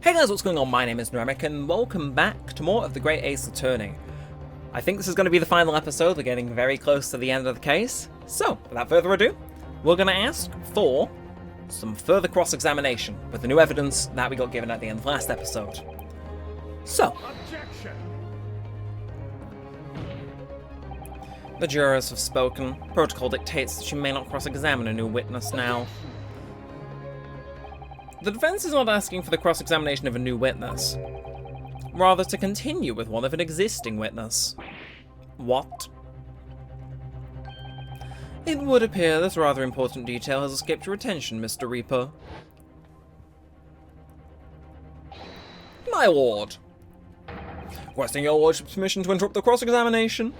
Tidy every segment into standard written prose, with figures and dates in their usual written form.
Hey guys, what's going on? My name is Neremik, and welcome back to more of the Great Ace Attorney. I think this is going to be the final episode. We're getting very close to the end of the case. So, without further ado, we're going to ask for some further cross-examination with the new evidence that we got given at the end of last episode. So, Objection. The jurors have spoken. Protocol dictates that you may not cross-examine a new witness now. The defense is not asking for the cross-examination of a new witness, rather to continue with one of an existing witness. What? It would appear this rather important detail has escaped your attention, Mr. Reaper. My lord. Requesting your lordship's permission to interrupt the cross-examination.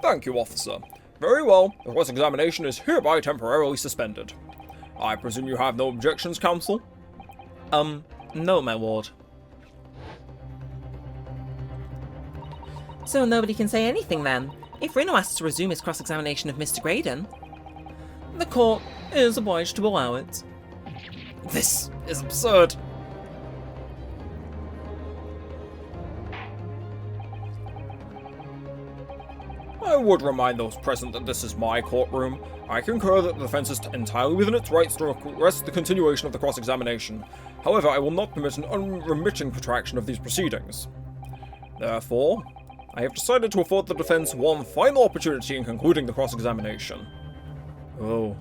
Thank you, officer. Very well, the cross-examination is hereby temporarily suspended. I presume you have no objections, counsel? No, my lord. So nobody can say anything then? If Reno asks to resume his cross-examination of Mr. Graydon? The court is obliged to allow it. This is absurd. I would remind those present that this is my courtroom. I concur that the defense is entirely within its rights to request the continuation of the cross-examination. However, I will not permit an unremitting protraction of these proceedings. Therefore, I have decided to afford the defense one final opportunity in concluding the cross-examination. Oh.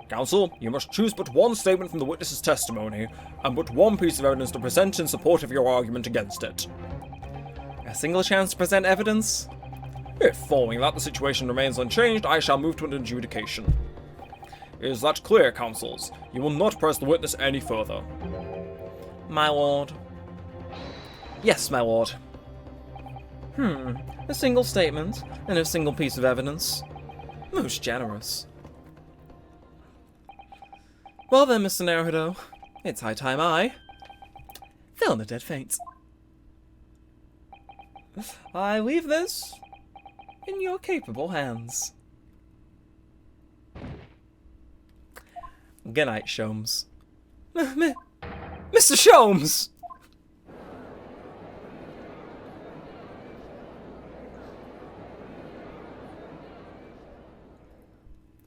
Counsel, you must choose but one statement from the witness's testimony, and but one piece of evidence to present in support of your argument against it. A single chance to present evidence? If, following that, the situation remains unchanged, I shall move to an adjudication. Is that clear, counsels? You will not press the witness any further. My lord. Yes, my lord. A single statement and a single piece of evidence. Most generous. Well then, Mr. Naruto, it's high time I fell in a dead faint. I leave this in your capable hands. Good night, Sholmes. Mr. Sholmes!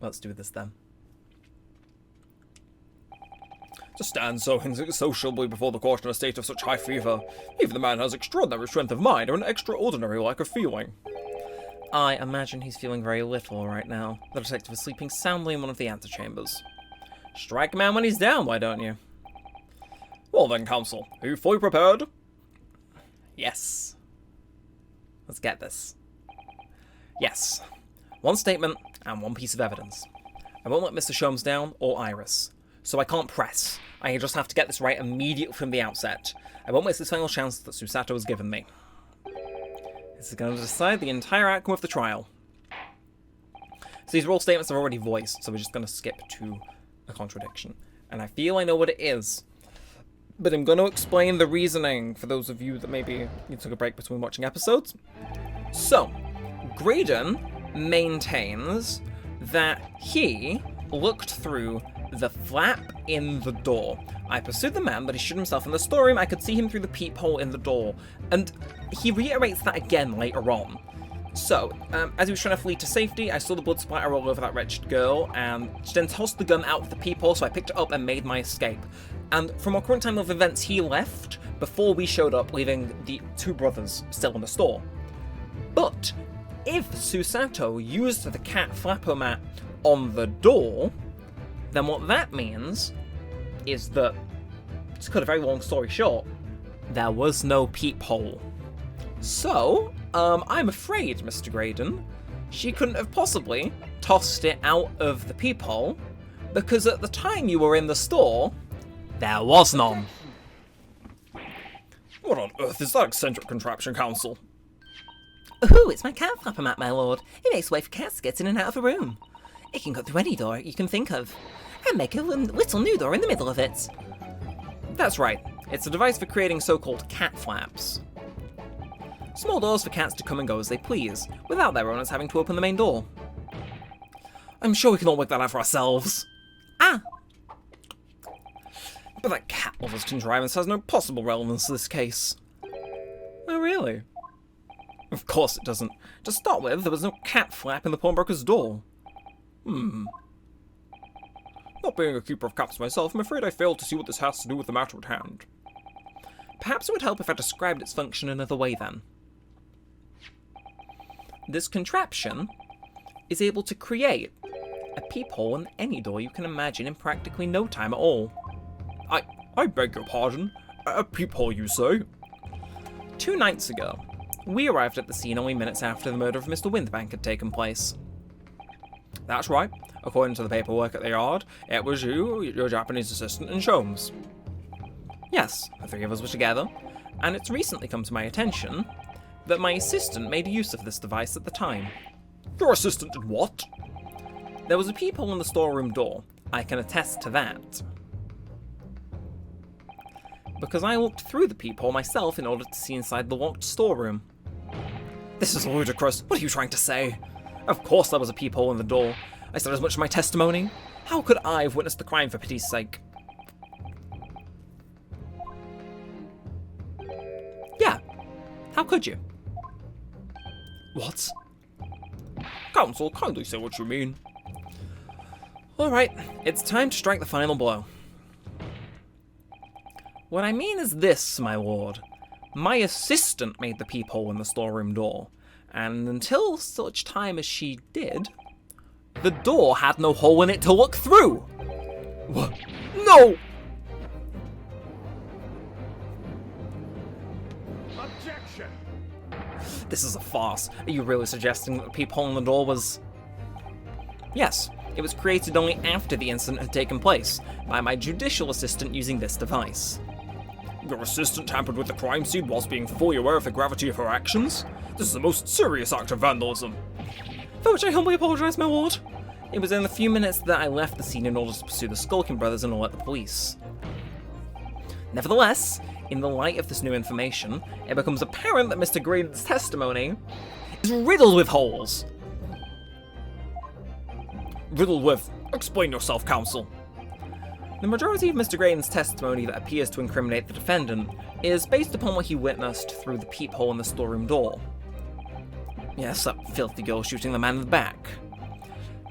Let's do this then. To stand so insociably before the court in a state of such high fever, even the man has extraordinary strength of mind or an extraordinary lack of feeling. I imagine he's feeling very little right now. The detective is sleeping soundly in one of the antechambers. Strike a man when he's down, why don't you? Well then, counsel, are you fully prepared? Yes. Let's get this. Yes. One statement and one piece of evidence. I won't let Mr. Sholmes down or Iris, so I can't press. I just have to get this right immediately from the outset. I won't waste this final chance that Susato has given me. This is going to decide the entire outcome of the trial. So these are all statements I've already voiced, so we're just going to skip to a contradiction. And I feel I know what it is, but I'm going to explain the reasoning for those of you that maybe you took a break between watching episodes. So, Graydon maintains that he looked through the flap in the door. I pursued the man, but he showed himself in the storeroom. I could see him through the peephole in the door. And he reiterates that again later on. So, as he was trying to flee to safety, I saw the blood splatter all over that wretched girl, and she then tossed the gun out of the peephole, so I picked it up and made my escape. And from our current time of events, he left before we showed up, leaving the two brothers still in the store. But if Susato used the cat flapper mat on the door, then what that means is that, to cut a very long story short, there was no peephole. So, I'm afraid, Mr. Graydon, she couldn't have possibly tossed it out of the peephole, because at the time you were in the store, there was none. What on earth is that eccentric contraption, counsel? Ooh, it's my cat flapper mat, my lord. It makes way for cats to get in and out of a room. It can go through any door you can think of, and make a little new door in the middle of it. That's right. It's a device for creating so-called cat flaps. Small doors for cats to come and go as they please, without their owners having to open the main door. I'm sure we can all work that out for ourselves. Ah! But that cat lover's contrivance has no possible relevance to this case. Oh, really? Of course it doesn't. To start with, there was no cat flap in the pawnbroker's door. Not being a keeper of cats myself, I'm afraid I failed to see what this has to do with the matter at hand. Perhaps it would help if I described its function another way, then. This contraption is able to create a peephole in any door you can imagine in practically no time at all. I beg your pardon? A peephole, you say? 2 nights ago, we arrived at the scene only minutes after the murder of Mr. Windbank had taken place. That's right. According to the paperwork at the yard, it was you, your Japanese assistant, and Sholmes. Yes, the 3 of us were together, and it's recently come to my attention that my assistant made use of this device at the time. Your assistant did what? There was a peephole in the storeroom door. I can attest to that. Because I looked through the peephole myself in order to see inside the locked storeroom. This is ludicrous. What are you trying to say? Of course there was a peephole in the door. I said as much in my testimony. How could I have witnessed the crime, for pity's sake? Yeah. How could you? What? Counsel, kindly say what you mean. Alright, it's time to strike the final blow. What I mean is this, my lord. My assistant made the peephole in the storeroom door, and until such time as she did, the door had no hole in it to look through! What? No! Objection! This is a farce. Are you really suggesting that the peephole in the door was... Yes, it was created only after the incident had taken place, by my judicial assistant using this device. Your assistant tampered with the crime scene whilst being fully aware of the gravity of her actions? This is the most serious act of vandalism. For which I humbly apologise, my lord. It was in the few minutes that I left the scene in order to pursue the Skulking brothers and alert the police. Nevertheless, in the light of this new information, it becomes apparent that Mr. Graydon's testimony is riddled with holes. Riddled with... Explain yourself, counsel. The majority of Mr. Graydon's testimony that appears to incriminate the defendant is based upon what he witnessed through the peephole in the storeroom door. Yes, that filthy girl shooting the man in the back.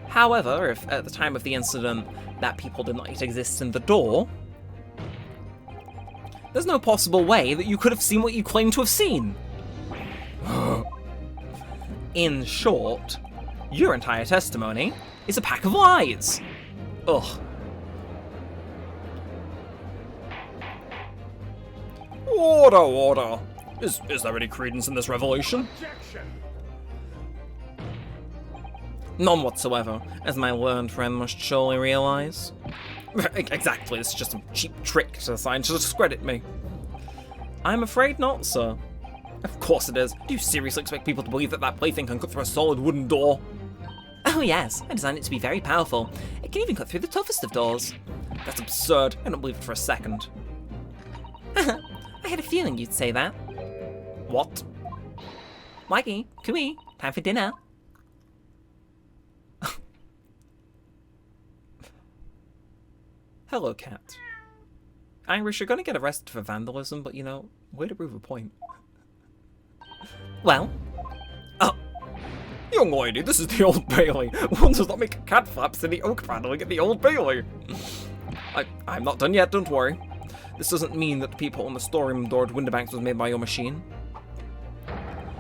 However, if at the time of the incident that peephole did not yet exist in the door, there's no possible way that you could have seen what you claim to have seen. In short, your entire testimony is a pack of lies. Ugh. Order, order. Is there any credence in this revelation? Objection! None whatsoever, as my learned friend must surely realize. Exactly, this is just some cheap trick to assign to discredit me. I'm afraid not, sir. Of course it is. Do you seriously expect people to believe that plaything can cut through a solid wooden door? Oh yes, I designed it to be very powerful. It can even cut through the toughest of doors. That's absurd. I don't believe it for a second. I had a feeling you'd say that. What? Mikey, Cooey, time for dinner. Hello, cat. Irish, you're gonna get arrested for vandalism, but you know, way to prove a point. Well? Oh! Young lady, this is the Old Bailey. One does not make cat flaps in the oak paneling at the Old Bailey. I'm not done yet, don't worry. This doesn't mean that the peephole in the storeroom door at Winterbanks was made by your machine.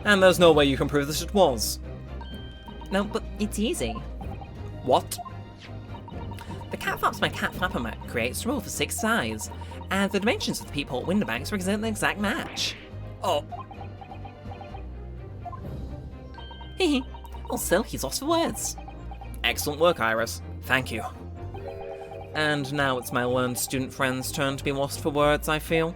And there's no way you can prove this it was. No, but it's easy. What? The cat flaps my cat flapper mat creates rule for 6 size, and the dimensions of the peephole at Winterbanks represent the exact match. Oh. Hehe. Also, he's lost for words. Excellent work, Iris. Thank you. And now it's my learned student friend's turn to be lost for words, I feel.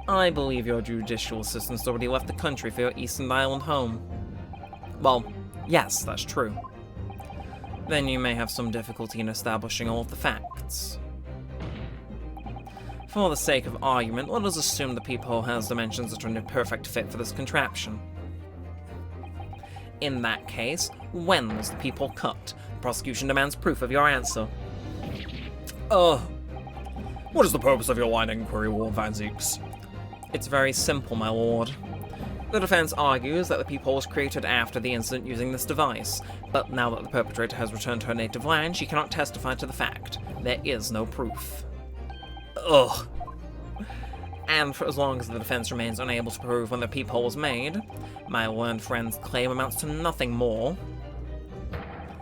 I believe your judicial assistant's already left the country for your Eastern Island home. Well, yes, that's true. Then you may have some difficulty in establishing all of the facts. For the sake of argument, let us assume the peephole has dimensions that are a perfect fit for this contraption. In that case, when was the peephole cut? The prosecution demands proof of your answer. What is the purpose of your line of inquiry, Lord Van Zieks? It's very simple, my lord. The defense argues that the peephole was created after the incident using this device, but now that the perpetrator has returned to her native land, she cannot testify to the fact. There is no proof. Ugh. And for as long as the defense remains unable to prove when the peephole was made, my learned friend's claim amounts to nothing more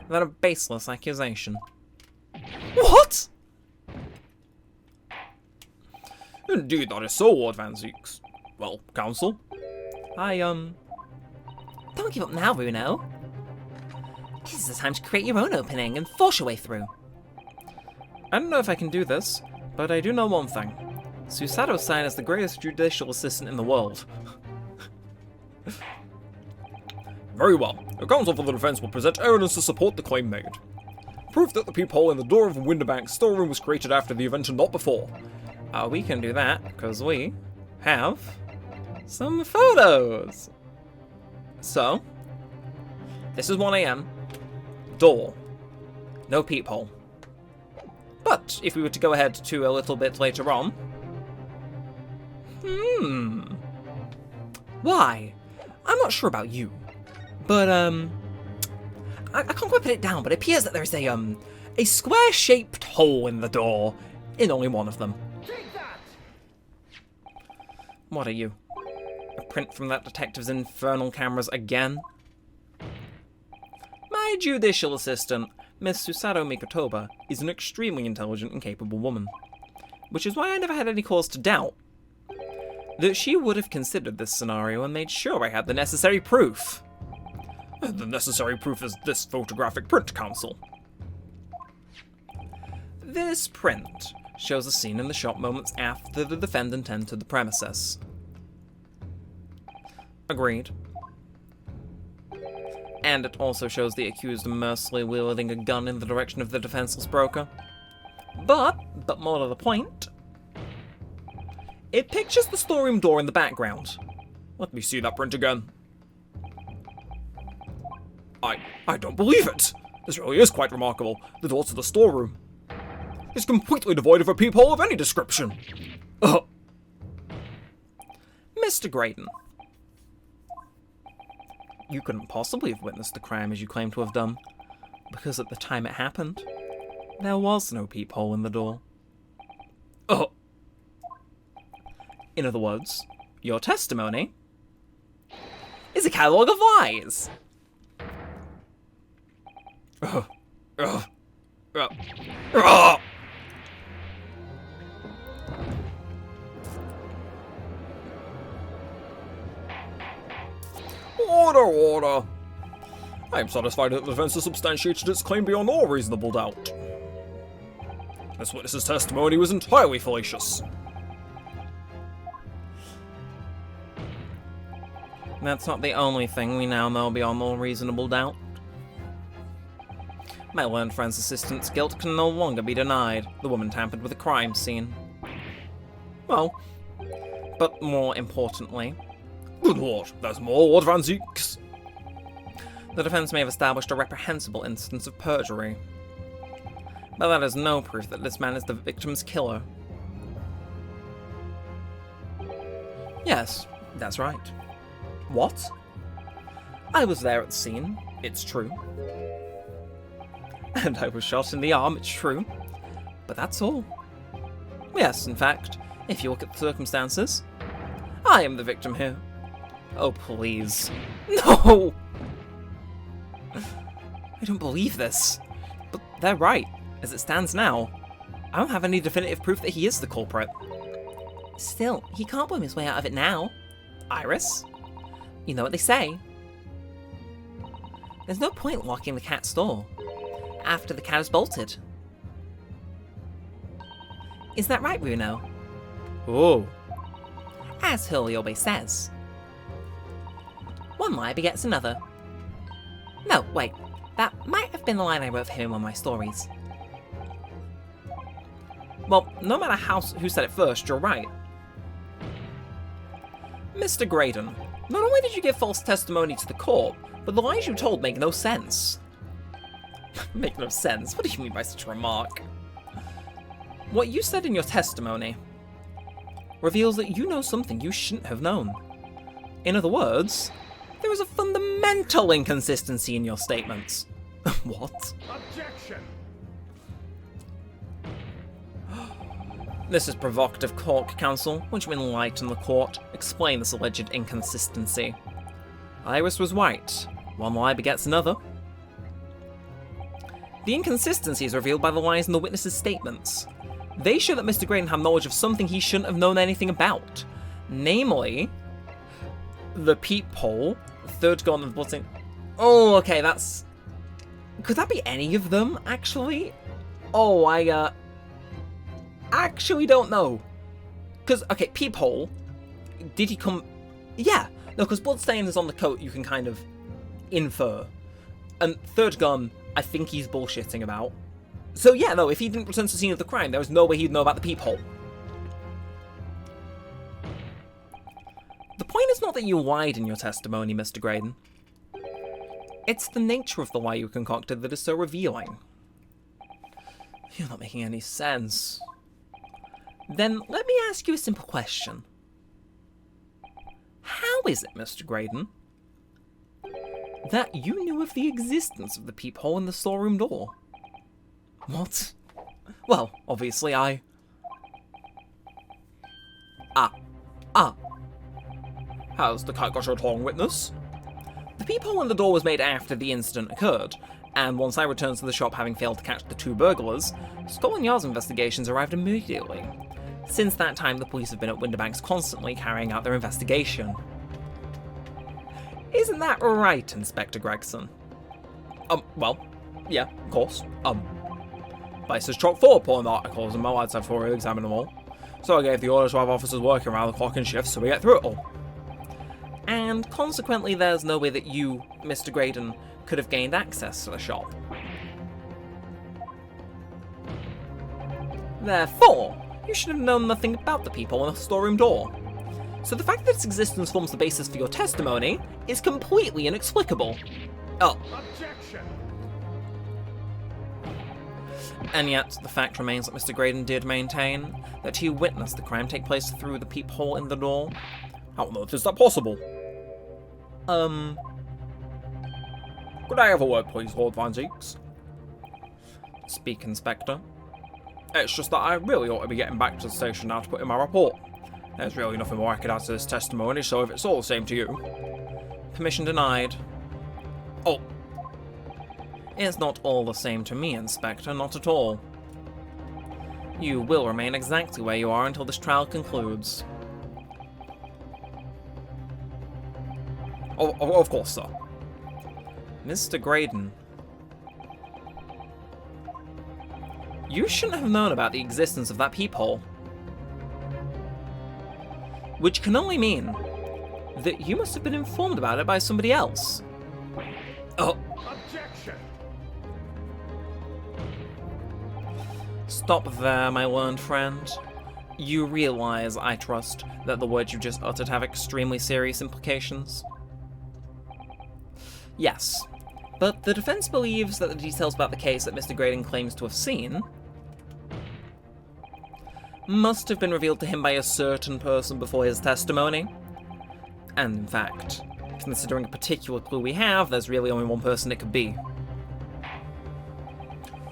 than a baseless accusation. What? Indeed, that is so, Lord Van Zieks. Well, counsel? Don't give up now, Bruno. This is the time to create your own opening and force your way through. I don't know if I can do this, but I do know one thing. Susato-san is the greatest judicial assistant in the world. Very well. The counsel for the defense will present evidence to support the claim made. Proof that the peephole in the door of Winterbank's storeroom was created after the event and not before. We can do that, because we have some photos. So, this is 1 AM. Door. No peephole. But if we were to go ahead to a little bit later on... Why? I'm not sure about you, but, I can't quite put it down, but it appears that there's a square-shaped hole in the door in only one of them. What are you? A print from that detective's infernal cameras again? My judicial assistant, Miss Susato Mikotoba, is an extremely intelligent and capable woman, which is why I never had any cause to doubt that she would have considered this scenario and made sure I had the necessary proof. The necessary proof is this photographic print, counsel. This print shows a scene in the shop moments after the defendant entered the premises. Agreed. And it also shows the accused mercilessly wielding a gun in the direction of the defenseless broker. But more to the point, it pictures the storeroom door in the background. Let me see that print again. I don't believe it! This really is quite remarkable. The door to the storeroom is completely devoid of a peephole of any description. Mr. Graydon, you couldn't possibly have witnessed the crime as you claim to have done, because at the time it happened, there was no peephole in the door. In other words, your testimony is a catalogue of lies. Order! I am satisfied that the defense has substantiated its claim beyond all reasonable doubt. This witness's testimony was entirely fallacious. That's not the only thing we now know beyond all reasonable doubt. My learned friend's assistant's guilt can no longer be denied. The woman tampered with a crime scene. Well, but more importantly... Good lord, there's more, Lord Van Zieks. The defense may have established a reprehensible instance of perjury. But that is no proof that this man is the victim's killer. Yes, that's right. What? I was there at the scene, it's true. And I was shot in the arm, it's true. But that's all. Yes, in fact, if you look at the circumstances, I am the victim here. Oh, please. No! I don't believe this. But they're right. As it stands now, I don't have any definitive proof that he is the culprit. Still, he can't worm his way out of it now. Iris? You know what they say. There's no point locking the cat's door after the cat is bolted. Is that right, Bruno? Oh. As Hurley says. One lie begets another. No, wait. That might have been the line I wrote for him in one of my stories. Well, no matter who said it first, you're right. Mr. Graydon, not only did you give false testimony to the court, but the lies you told make no sense. Make no sense? What do you mean by such a remark? What you said in your testimony reveals that you know something you shouldn't have known. In other words, there is a fundamental inconsistency in your statements. What? Objection! This is provocative, court counsel. Won't you enlighten the court? Explain this alleged inconsistency. Iris was right. One lie begets another. The inconsistency is revealed by the lies in the witnesses' statements. They show that Mr. Graydon had knowledge of something he shouldn't have known anything about. Namely, the peephole, third gun and blood. Oh, okay, that's... Could that be any of them, actually? Oh, I actually don't know. Because, okay, peephole, did he come... Yeah, no, because bloodstains is on the coat, you can kind of infer. And third gun, I think he's bullshitting about. So yeah, no, if he didn't return to the scene of the crime, there was no way he'd know about the peephole. The point is not that you lied in your testimony, Mr. Graydon. It's the nature of the lie you concocted that is so revealing. You're not making any sense. Then let me ask you a simple question. How is it, Mr. Graydon, that you knew of the existence of the peephole in the storeroom door? What? Well, obviously Has the cat got your tongue, witness? The peephole in the door was made after the incident occurred, and once I returned to the shop having failed to catch the two burglars, Scotland Yard's investigations arrived immediately. Since that time, the police have been at Winterbanks constantly carrying out their investigation. Isn't that right, Inspector Gregson? Well, yeah, of course. Place is chock full of porn articles and my lads have thoroughly examined them all. So I gave the order to have officers working around the clock in shifts so we get through it all. And consequently, there's no way that you, Mr. Graydon, could have gained access to the shop. Therefore, you should have known nothing about the people in the storeroom door. So the fact that its existence forms the basis for your testimony is completely inexplicable. Oh. Objection! And yet, the fact remains that Mr. Graydon did maintain that he witnessed the crime take place through the peephole in the door. How on earth is that possible? Could I have a word, please, Lord Van Zeeks? Speak, Inspector. It's just that I really ought to be getting back to the station now to put in my report. There's really nothing more I could add to this testimony, so if it's all the same to you... Permission denied. Oh. It's not all the same to me, Inspector, not at all. You will remain exactly where you are until this trial concludes. Of course, sir. Mr. Graydon, you shouldn't have known about the existence of that peephole. Which can only mean that you must have been informed about it by somebody else. Oh. Objection! Stop there, my learned friend. You realize, I trust, that the words you just uttered have extremely serious implications? Yes, but the defense believes that the details about the case that Mr. Graydon claims to have seen must have been revealed to him by a certain person before his testimony. And in fact, considering a particular clue we have, there's really only one person it could be.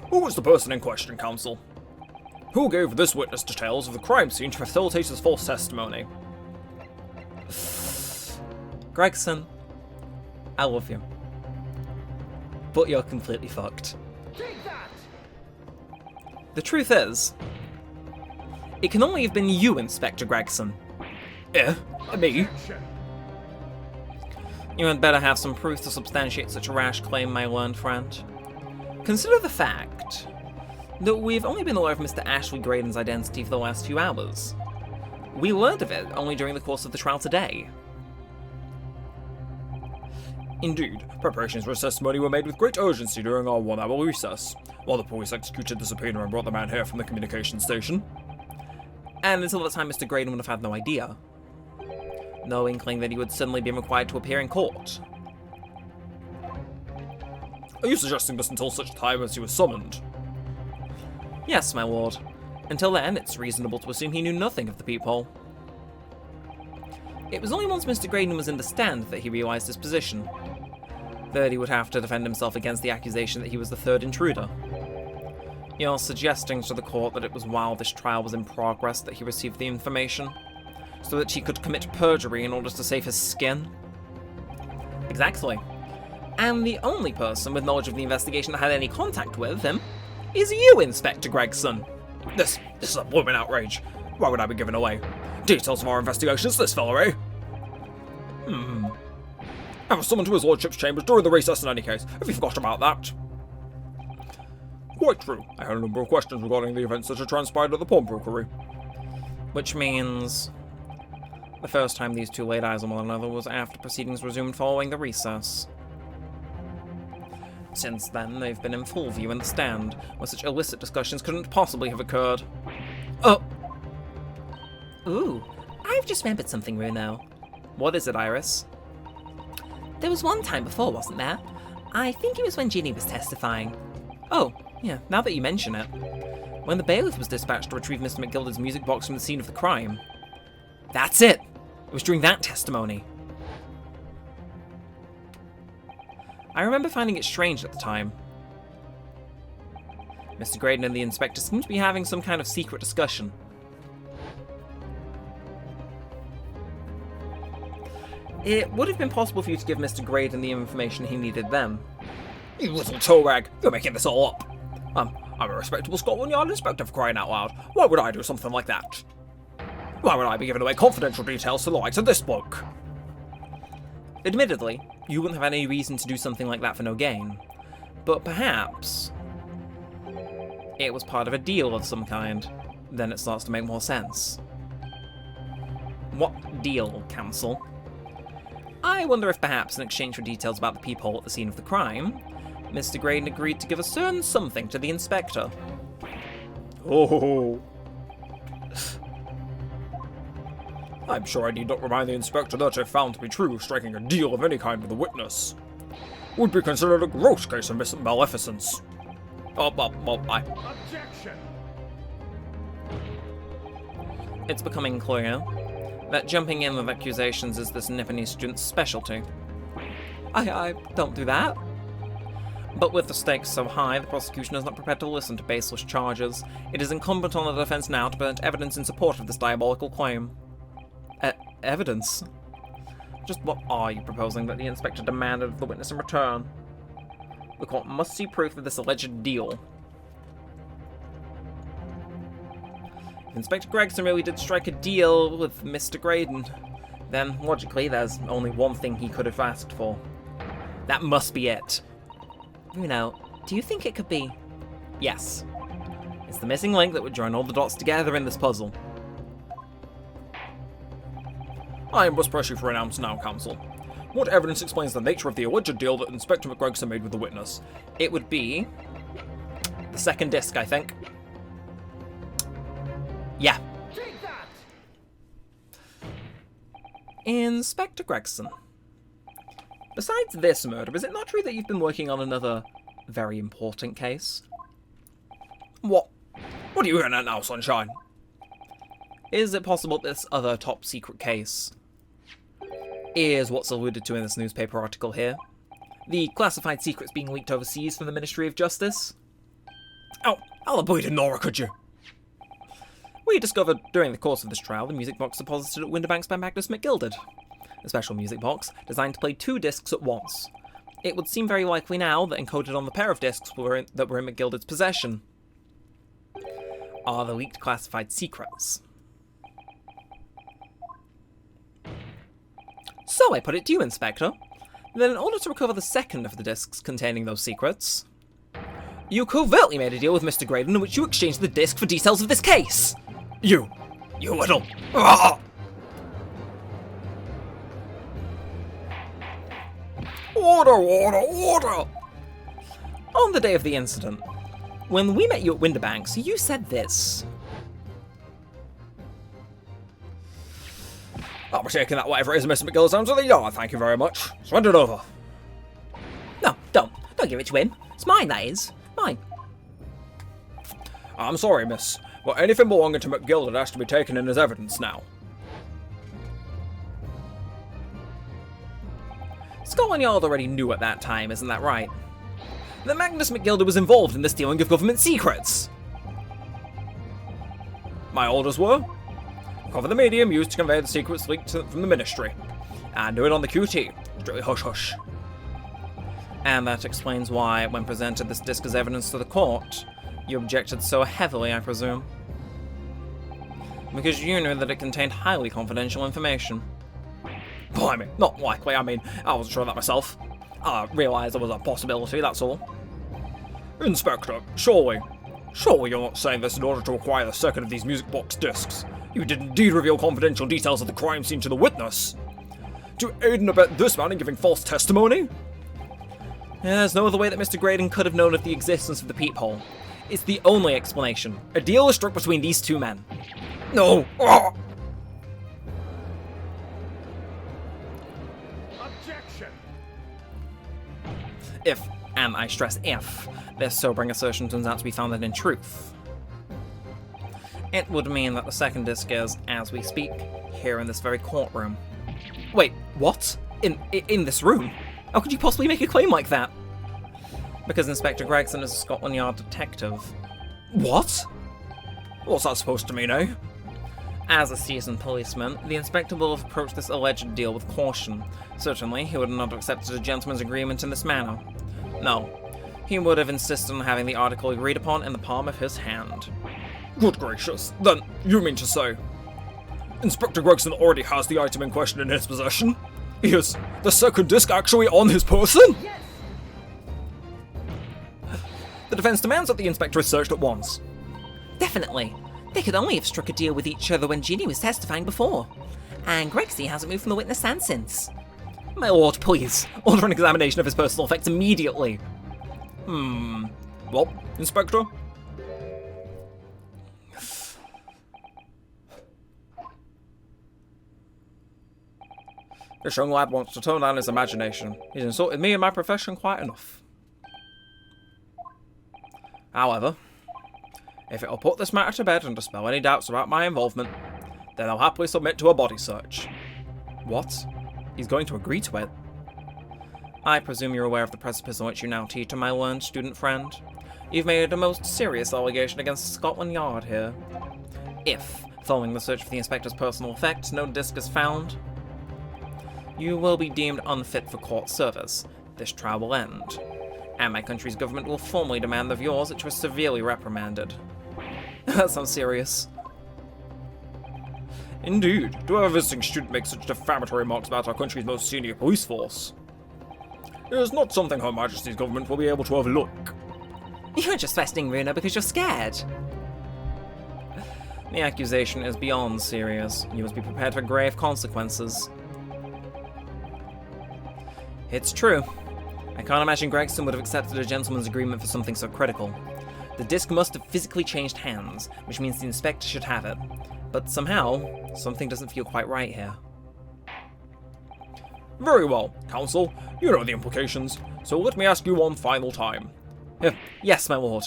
Who was the person in question, counsel? Who gave this witness details of the crime scene to facilitate his false testimony? Gregson, I love you. But you're completely fucked. Take that! The truth is, it can only have been you, Inspector Gregson. Me? Objection! You had better have some proof to substantiate such a rash claim, my learned friend. Consider the fact that we've only been aware of Mr. Ashley Graydon's identity for the last few hours. We learned of it only during the course of the trial today. Indeed, preparations for his testimony were made with great urgency during our 1-hour recess, while the police executed the subpoena and brought the man here from the communication station. And until that time, Mr. Graydon would have had no idea. No inkling that he would suddenly be required to appear in court. Are you suggesting this until such time as he was summoned? Yes, my lord. Until then, it's reasonable to assume he knew nothing of the peephole. It was only once Mr. Graydon was in the stand that he realised his position. That he would have to defend himself against the accusation that he was the third intruder. You're suggesting to the court that it was while this trial was in progress that he received the information, so that he could commit perjury in order to save his skin? Exactly. And the only person with knowledge of the investigation that had any contact with him is you, Inspector Gregson. This is a blooming outrage. Why would I be giving away details of our investigations, this fellow, eh? I was summoned to his lordship's chambers during the recess in any case. Have you forgot about that? Quite true. I had a number of questions regarding the events that had transpired at the pawnbrokery. Which means the first time these two laid eyes on one another was after proceedings resumed following the recess. Since then, they've been in full view in the stand, where such illicit discussions couldn't possibly have occurred. Oh! Ooh, I've just remembered something, Runo. What is it, Iris? There was one time before, wasn't there? I think it was when Gina was testifying. Oh, yeah, now that you mention it. When the bailiff was dispatched to retrieve Mr. McGilder's music box from the scene of the crime. That's it! It was during that testimony. I remember finding it strange at the time. Mr. Graydon and the inspector seemed to be having some kind of secret discussion. It would have been possible for you to give Mr. Graydon the information he needed then. You little toe rag, you're making this all up. I'm a respectable Scotland Yard inspector, for crying out loud. Why would I do something like that? Why would I be giving away confidential details to the likes of this bloke? Admittedly, you wouldn't have any reason to do something like that for no gain. But perhaps it was part of a deal of some kind. Then it starts to make more sense. What deal, Counsel? I wonder if perhaps in exchange for details about the peephole at the scene of the crime, Mr. Graydon agreed to give a certain something to the inspector. Oh. I'm sure I need not remind the inspector that if found to be true, striking a deal of any kind with a witness would be considered a gross case of maleficence. Objection! It's becoming clear that jumping in with accusations is this Nipponese student's specialty. I don't do that. But with the stakes so high, the prosecution is not prepared to listen to baseless charges. It is incumbent on the defense now to present evidence in support of this diabolical claim. Evidence? Just what are you proposing that the inspector demanded of the witness in return? The court must see proof of this alleged deal. If Inspector Gregson really did strike a deal with Mr. Graydon, then logically there's only one thing he could have asked for. That must be it. Runo, do you think it could be? Yes. It's the missing link that would join all the dots together in this puzzle. I must press you for an answer now, Counsel. What evidence explains the nature of the alleged deal that Inspector McGregson made with the witness? It would be the second disc, I think. Yeah. Take that! Inspector Gregson. Besides this murder, is it not true that you've been working on another very important case? What are you getting at now, Sunshine? Is it possible that this other top secret case is what's alluded to in this newspaper article here? The classified secrets being leaked overseas from the Ministry of Justice? Oh, I'll avoid Nora, could you? We discovered during the course of this trial the music box deposited at Winterbanks by Magnus McGilded. A special music box designed to play 2 discs at once. It would seem very likely now that encoded on the pair of discs that were in McGilded's possession are the leaked classified secrets. So I put it to you, Inspector, that in order to recover the second of the discs containing those secrets, you covertly made a deal with Mr. Graydon in which you exchanged the disc for details of this case. You little... Ah! Order! On the day of the incident, when we met you at Winterbanks, you said this. I'll be taking that whatever it is Mr. McGill's down to the yard, thank you very much. Send it over. No, don't give it to him. It's mine, that is. Mine. I'm sorry, miss. Well, anything belonging to McGilded has to be taken in as evidence now. Scotland Yard already knew at that time, isn't that right? That Magnus McGilded was involved in the stealing of government secrets. My orders were cover the medium used to convey the secrets leaked from the ministry, and do it on the QT, strictly hush-hush. And that explains why, when presented this disc as evidence to the court, you objected so heavily, I presume. Because you knew that it contained highly confidential information. Blimey, not likely. I mean, I wasn't sure of that myself. I realised there was a possibility, that's all. Inspector, surely you're not saying this in order to acquire the second of these music box discs. You did indeed reveal confidential details of the crime scene to the witness. To aid and abet this man in giving false testimony? Yeah, there's no other way that Mr. Graydon could have known of the existence of the peephole. It's the only explanation. A deal is struck between these two men. No! Oh! Objection! If, and I stress if, this sobering assertion turns out to be founded in truth. It would mean that the second disc is, as we speak, here in this very courtroom. Wait, what? In this room? How could you possibly make a claim like that? Because Inspector Gregson is a Scotland Yard detective. What? What's that supposed to mean, eh? As a seasoned policeman, the inspector will have approached this alleged deal with caution. Certainly, he would not have accepted a gentleman's agreement in this manner. No, he would have insisted on having the article agreed upon in the palm of his hand. Good gracious, then you mean to say Inspector Gregson already has the item in question in his possession? Is the second disc actually on his person? Yes! The defense demands that the inspector is searched at once. Definitely. They could only have struck a deal with each other when Gina was testifying before. And Gregsy hasn't moved from the witness stand since. My lord, please, order an examination of his personal effects immediately. Well, Inspector? This young lad wants to tone down his imagination. He's insulted me and my profession quite enough. However, if it'll put this matter to bed and dispel any doubts about my involvement, then I'll happily submit to a body search. What? He's going to agree to it? I presume you're aware of the precipice on which you now teeter, my learned student friend. You've made a most serious allegation against Scotland Yard here. If, following the search for the inspector's personal effects, no disc is found, you will be deemed unfit for court service. This trial will end, and my country's government will formally demand of yours, which was severely reprimanded. That sounds serious. Indeed, to have a visiting student make such defamatory remarks about our country's most senior police force is not something Her Majesty's government will be able to overlook. You're just vesting Runa because you're scared. The accusation is beyond serious. You must be prepared for grave consequences. It's true. I can't imagine Gregson would have accepted a gentleman's agreement for something so critical. The disc must have physically changed hands, which means the inspector should have it. But somehow, something doesn't feel quite right here. Very well, counsel. You know the implications, so let me ask you one final time. Yes, my lord.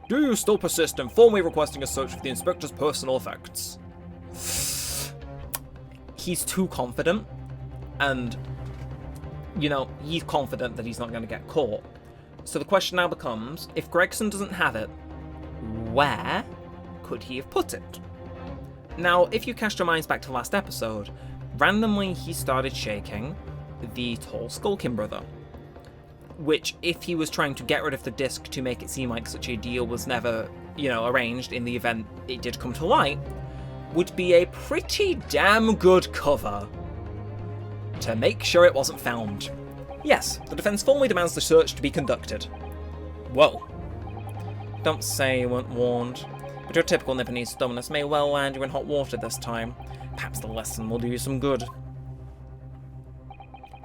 Do you still persist in formally requesting a search of the inspector's personal effects? He's too confident, and, you know, he's confident that he's not going to get caught. So the question now becomes, if Gregson doesn't have it, where could he have put it? Now, if you cast your minds back to last episode, randomly he started shaking the tall Skulkin brother. Which, if he was trying to get rid of the disc to make it seem like such a deal was never, arranged in the event it did come to light, would be a pretty damn good cover to make sure it wasn't found. Yes, the defense formally demands the search to be conducted. Whoa. Don't say you weren't warned, but your typical Nipponese stubbornness may well land you in hot water this time. Perhaps the lesson will do you some good.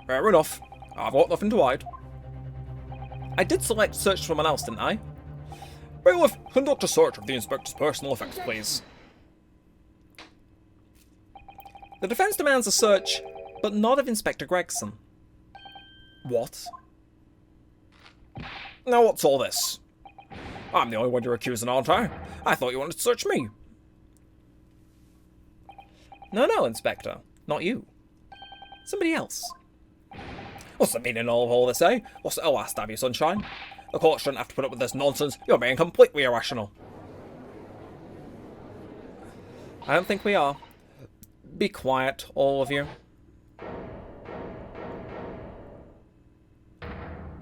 Fair enough. I've got nothing to hide. I did select search someone else, didn't I? Bailiff, conduct a search of the inspector's personal effects, please. The defense demands a search, but not of Inspector Gregson. What? Now what's all this? I'm the only one you're accusing, aren't I? I thought you wanted to search me. No, Inspector. Not you. Somebody else. What's the meaning of all this, eh? What's the last of you, sunshine? The court shouldn't have to put up with this nonsense. You're being completely irrational. I don't think we are. Be quiet, all of you.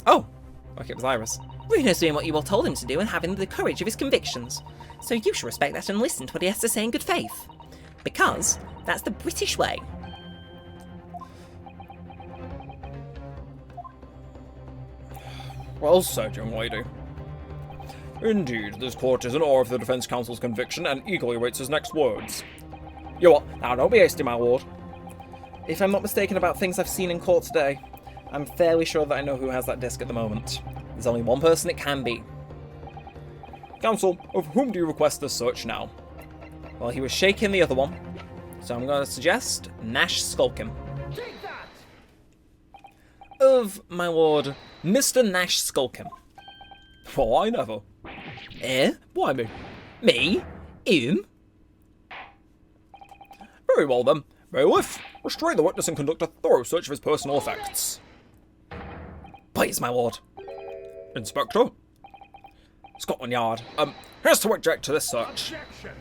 Oh! Okay, it was Iris. Bruno's doing what you all told him to do and having the courage of his convictions. So you should respect that and listen to what he has to say in good faith. Because that's the British way. Well said, young lady. Indeed, this court is in awe of the defense counsel's conviction and eagerly awaits his next words. You what? Now, don't be hasty, my lord. If I'm not mistaken about things I've seen in court today, I'm fairly sure that I know who has that disc at the moment. There's only one person it can be. Counsel, of whom do you request this search now? Well, he was shaking the other one, so I'm going to suggest Nash Skulkin. Take that! Of, my lord, Mr. Nash Skulkin. Well, I never. Eh? Why me? Me? Him? Very well then. Bailiff, restrain the witness and conduct a thorough search of his personal effects. Please, my lord. Inspector? Scotland Yard. Here's to object to this search. Objection!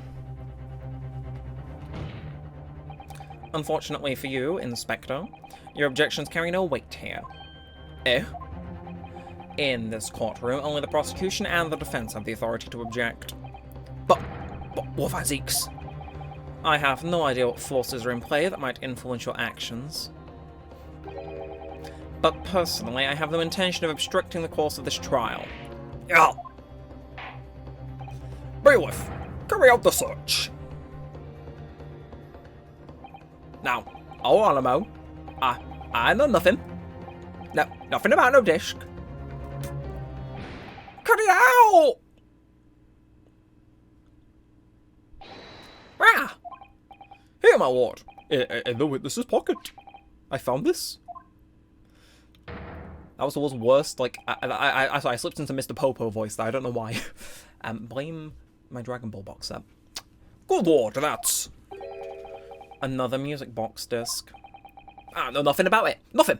Unfortunately for you, Inspector, your objections carry no weight here. Eh? In this courtroom, only the prosecution and the defense have the authority to object. But what of Zeke's? I have no idea what forces are in play that might influence your actions. But personally, I have no intention of obstructing the course of this trial. Yeah. Bailiff, carry out the search. Now, hold on a mo. I know nothing. No, nothing about no disc. Cut it out! Ah! Here, my lord. In the witness's pocket. I found this. That was the worst, like, I slipped into Mr. Popo voice there, I don't know why. Blame my Dragon Ball box set. Good lord, that's... Another music box disc. I know nothing about it. Nothing.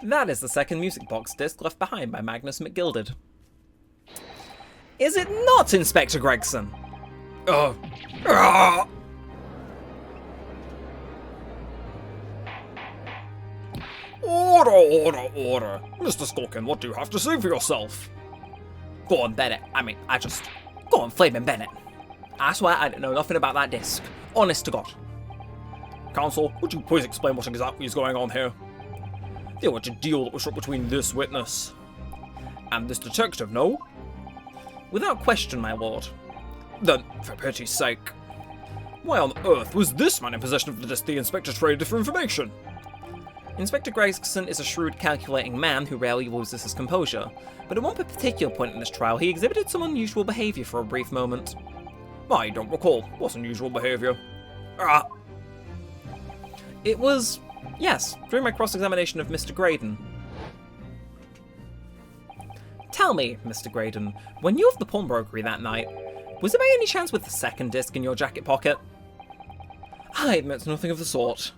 That is the second music box disc left behind by Magnus McGilded. Is it not, Inspector Gregson? Order. Mr. Skulkin, what do you have to say for yourself? Go on, Bennett. Go on, Flaming Bennett. I swear I don't know nothing about that disc. Honest to God. Counsel, would you please explain what exactly is going on here? The alleged deal that was struck between this witness and this detective, no? Without question, my lord. Then, for pity's sake, why on earth was this man in possession of the disc the inspector traded for information? Inspector Gregson is a shrewd, calculating man who rarely loses his composure, but at one particular point in this trial he exhibited some unusual behaviour for a brief moment. I don't recall. What's unusual behaviour? It was... yes, during my cross-examination of Mr. Graydon. Tell me, Mr. Graydon, when you left the pawnbrokery that night, was there by any chance with the second disc in your jacket pocket? I admit nothing of the sort.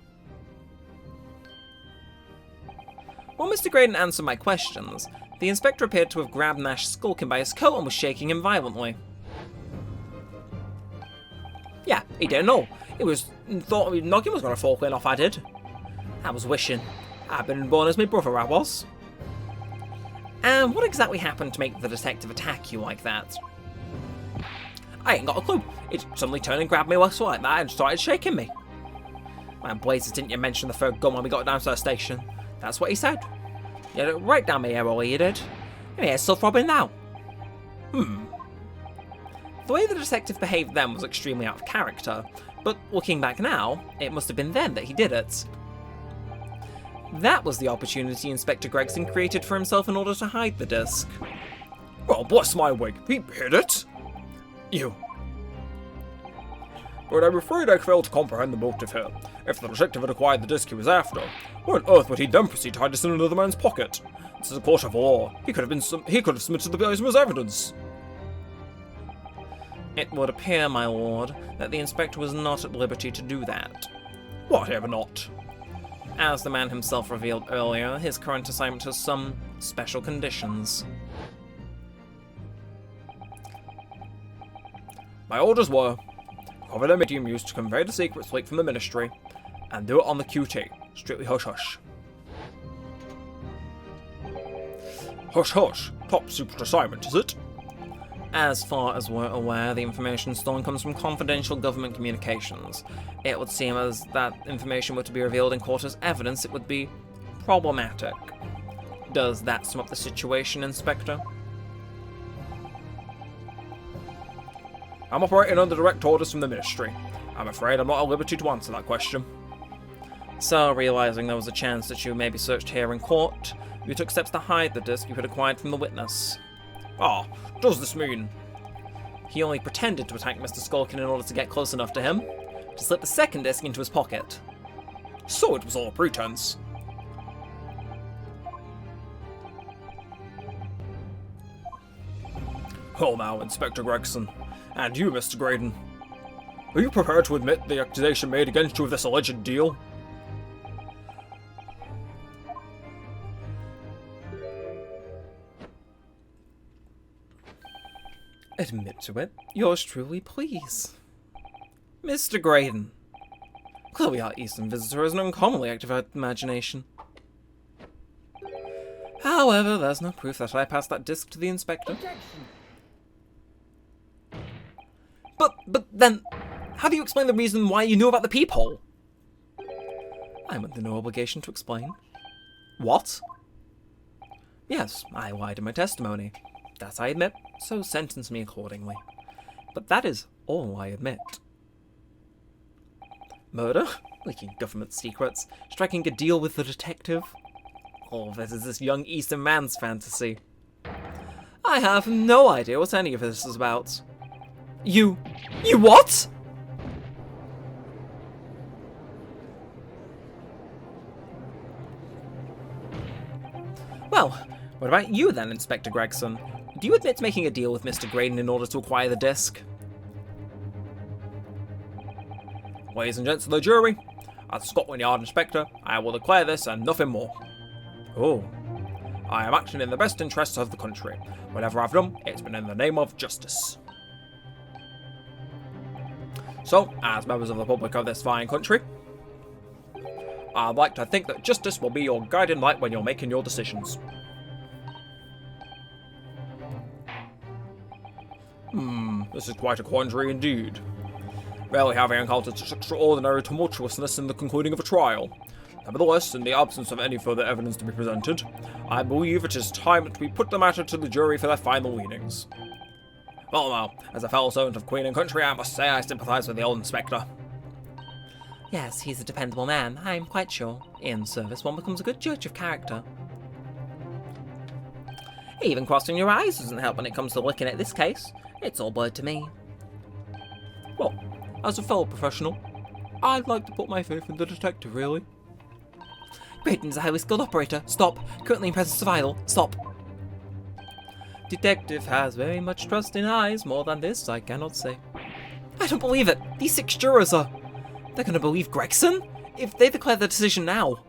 While Mr. Graydon answered my questions, the inspector appeared to have grabbed Nash Skulkin by his coat and was shaking him violently. Yeah, he didn't know. Thought noggin was going to fall clean off, I did. I was wishing. I'd been born as my brother, I was. And what exactly happened to make the detective attack you like that? I ain't got a clue. It suddenly turned and grabbed me like that and started shaking me. My blazes, didn't you mention the third gun when we got down to the station? That's what he said. You had it right down my ear, all you did. My ear's still throbbing now. The way the detective behaved then was extremely out of character, but looking back now, it must have been then that he did it. That was the opportunity Inspector Gregson created for himself in order to hide the disc. Well, bless my wig, he hid it? You. But I'm afraid I failed to comprehend the motive here. If the detective had acquired the disc he was after, why on earth would he then proceed to hide this in another man's pocket? This is a court of law. He could have submitted the item as evidence. It would appear, my lord, that the inspector was not at liberty to do that. Whatever not. As the man himself revealed earlier, his current assignment has some special conditions. My orders were, cover the medium used to convey the secrets leaked from the ministry, and do it on the QT. Strictly hush-hush. Hush-hush. Top secret assignment, is it? As far as we're aware, the information stolen comes from confidential government communications. It would seem as that information were to be revealed in court as evidence, it would be problematic. Does that sum up the situation, Inspector? I'm operating under direct orders from the ministry. I'm afraid I'm not at liberty to answer that question. So, realizing there was a chance that you may be searched here in court, you took steps to hide the disc you had acquired from the witness. Ah, does this mean? He only pretended to attack Mr. Skulkin in order to get close enough to him, to slip the second disc into his pocket. So it was all a pretense. Well now, Inspector Gregson, and you, Mr. Graydon, are you prepared to admit the accusation made against you of this alleged deal? Admit to it. Yours truly, please. Mr. Graydon. Clearly our Eastern visitor has an uncommonly active imagination. However, there's no proof that I passed that disc to the inspector. Objection. But then, how do you explain the reason why you knew about the peephole? I'm under no obligation to explain. What? Yes, I lied in my testimony. That I admit, so sentence me accordingly. But that is all I admit. Murder? Leaking government secrets? Striking a deal with the detective? All of this is this young Eastern man's fantasy. I have no idea what any of this is about. You what? Well, what about you then, Inspector Gregson? Do you admit to making a deal with Mr. Graydon in order to acquire the disc? Ladies and gents of the jury, as a Scotland Yard Inspector, I will declare this and nothing more. Oh. I am acting in the best interests of the country. Whatever I've done, it's been in the name of justice. So, as members of the public of this fine country, I'd like to think that justice will be your guiding light when you're making your decisions. This is quite a quandary indeed. Rarely have I encountered such extraordinary tumultuousness in the concluding of a trial. Nevertheless, in the absence of any further evidence to be presented, I believe it is time that we put the matter to the jury for their final leanings. Well now, as a fellow servant of Queen and country, I must say I sympathise with the old inspector. Yes, he's a dependable man, I'm quite sure. In service, one becomes a good judge of character. Even crossing your eyes doesn't help when it comes to looking at this case. It's all blurred to me. Well, as a fellow professional, I'd like to put my faith in the detective, really. Graydon's a highly skilled operator. Stop. Currently in presence of idol. Stop. Detective has very much trust in eyes. More than this, I cannot say. I don't believe it. These 6 jurors are... They're going to believe Gregson? If they declare the decision now.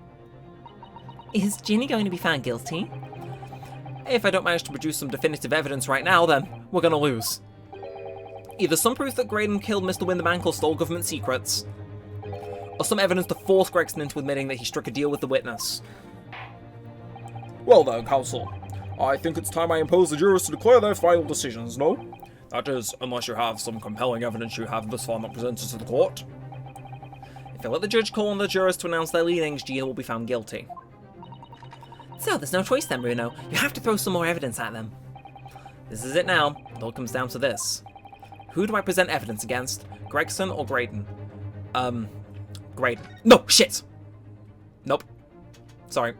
Is Gina going to be found guilty? If I don't manage to produce some definitive evidence right now, then we're going to lose. Either some proof that Graydon killed Mr. Windham or stole government secrets, or some evidence to force Gregson into admitting that he struck a deal with the witness. Well then, counsel, I think it's time I impose the jurors to declare their final decisions, no? That is, unless you have some compelling evidence you have thus far not presented to the court. If I let the judge call on the jurors to announce their leanings, Gina will be found guilty. So there's no choice then, Bruno. You have to throw some more evidence at them. This is it now. It all comes down to this. Who do I present evidence against? Gregson or Graydon? Graydon. No, shit! Nope. Sorry.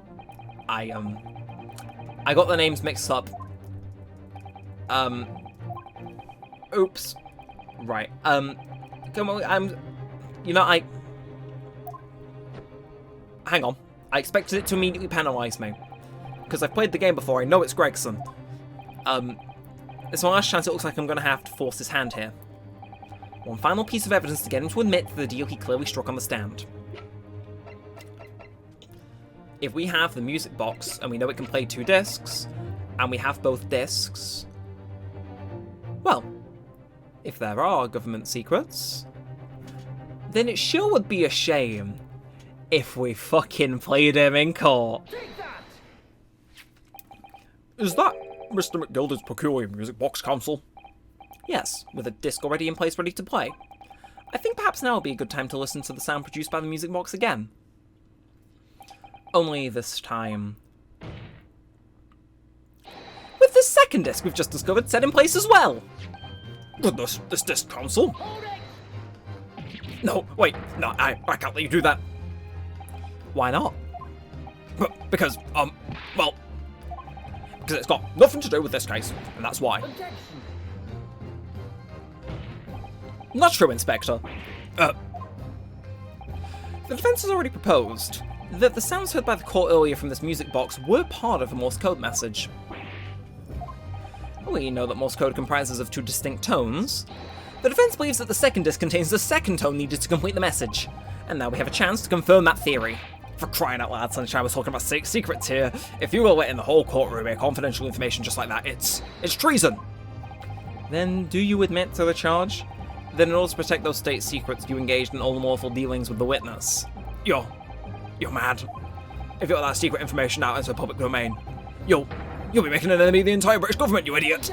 I got the names mixed up. Oops. Right. Come on, hang on. I expected it to immediately penalise me. Because I've played the game before, I know it's Gregson. It's my last chance. It looks like I'm going to have to force his hand here. One final piece of evidence to get him to admit to the deal he clearly struck on the stand. If we have the music box, and we know it can play 2 discs, and we have both discs, well, if there are government secrets, then it sure would be a shame if we fucking played him in court. Is that Mr. McGildy's peculiar music box console? Yes, with a disc already in place ready to play. I think perhaps now would be a good time to listen to the sound produced by the music box again. Only this time with the second disc we've just discovered set in place as well. Goodness, this disc console? No, wait, no, I can't let you do that. Why not? Because it's got nothing to do with this case, and that's why. Not true, Inspector. The defense has already proposed that the sounds heard by the court earlier from this music box were part of a Morse code message. We know that Morse code comprises of 2 distinct tones. The defense believes that the second disc contains the second tone needed to complete the message, and now we have a chance to confirm that theory. For crying out loud, Sunshine was talking about secrets here. If you were letting the whole courtroom hear confidential information just like that, it's treason. Then do you admit to the charge? Then in order to protect those state secrets, you engaged in unlawful dealings with the witness. You're mad. If you let that secret information out into the public domain, you'll be making an enemy of the entire British government, you idiot.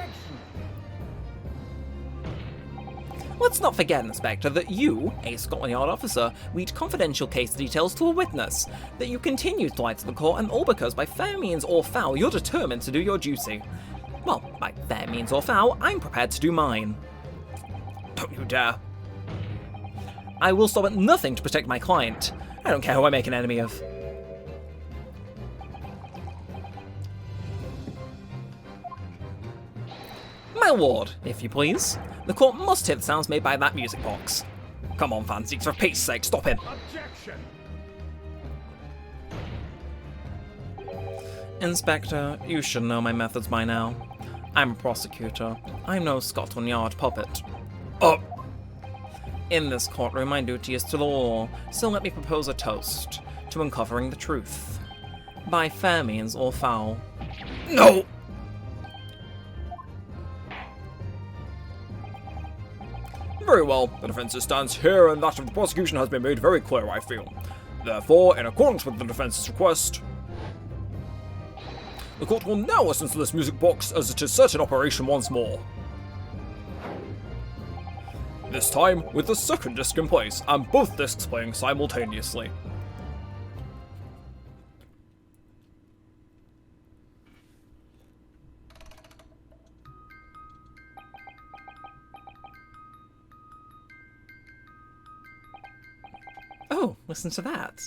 Let's not forget, Inspector, that you, a Scotland Yard officer, read confidential case details to a witness, that you continue to lie to the court, and all because by fair means or foul you're determined to do your duty. Well, by fair means or foul, I'm prepared to do mine. Don't you dare. I will stop at nothing to protect my client. I don't care who I make an enemy of. My lord, if you please. The court must hear the sounds made by that music box. Come on, Fancy, for Pete's sake, stop him. Objection! Inspector, you should know my methods by now. I'm a prosecutor. I'm no Scotland Yard puppet. In this courtroom, my duty is to the law, so let me propose a toast to uncovering the truth. By fair means or foul. No! Very well, the defence's stance here and that of the prosecution has been made very clear, I feel. Therefore, in accordance with the defence's request, the court will now listen to this music box as it is set in operation once more. This time, with the second disc in place, and both discs playing simultaneously. Oh, listen to that.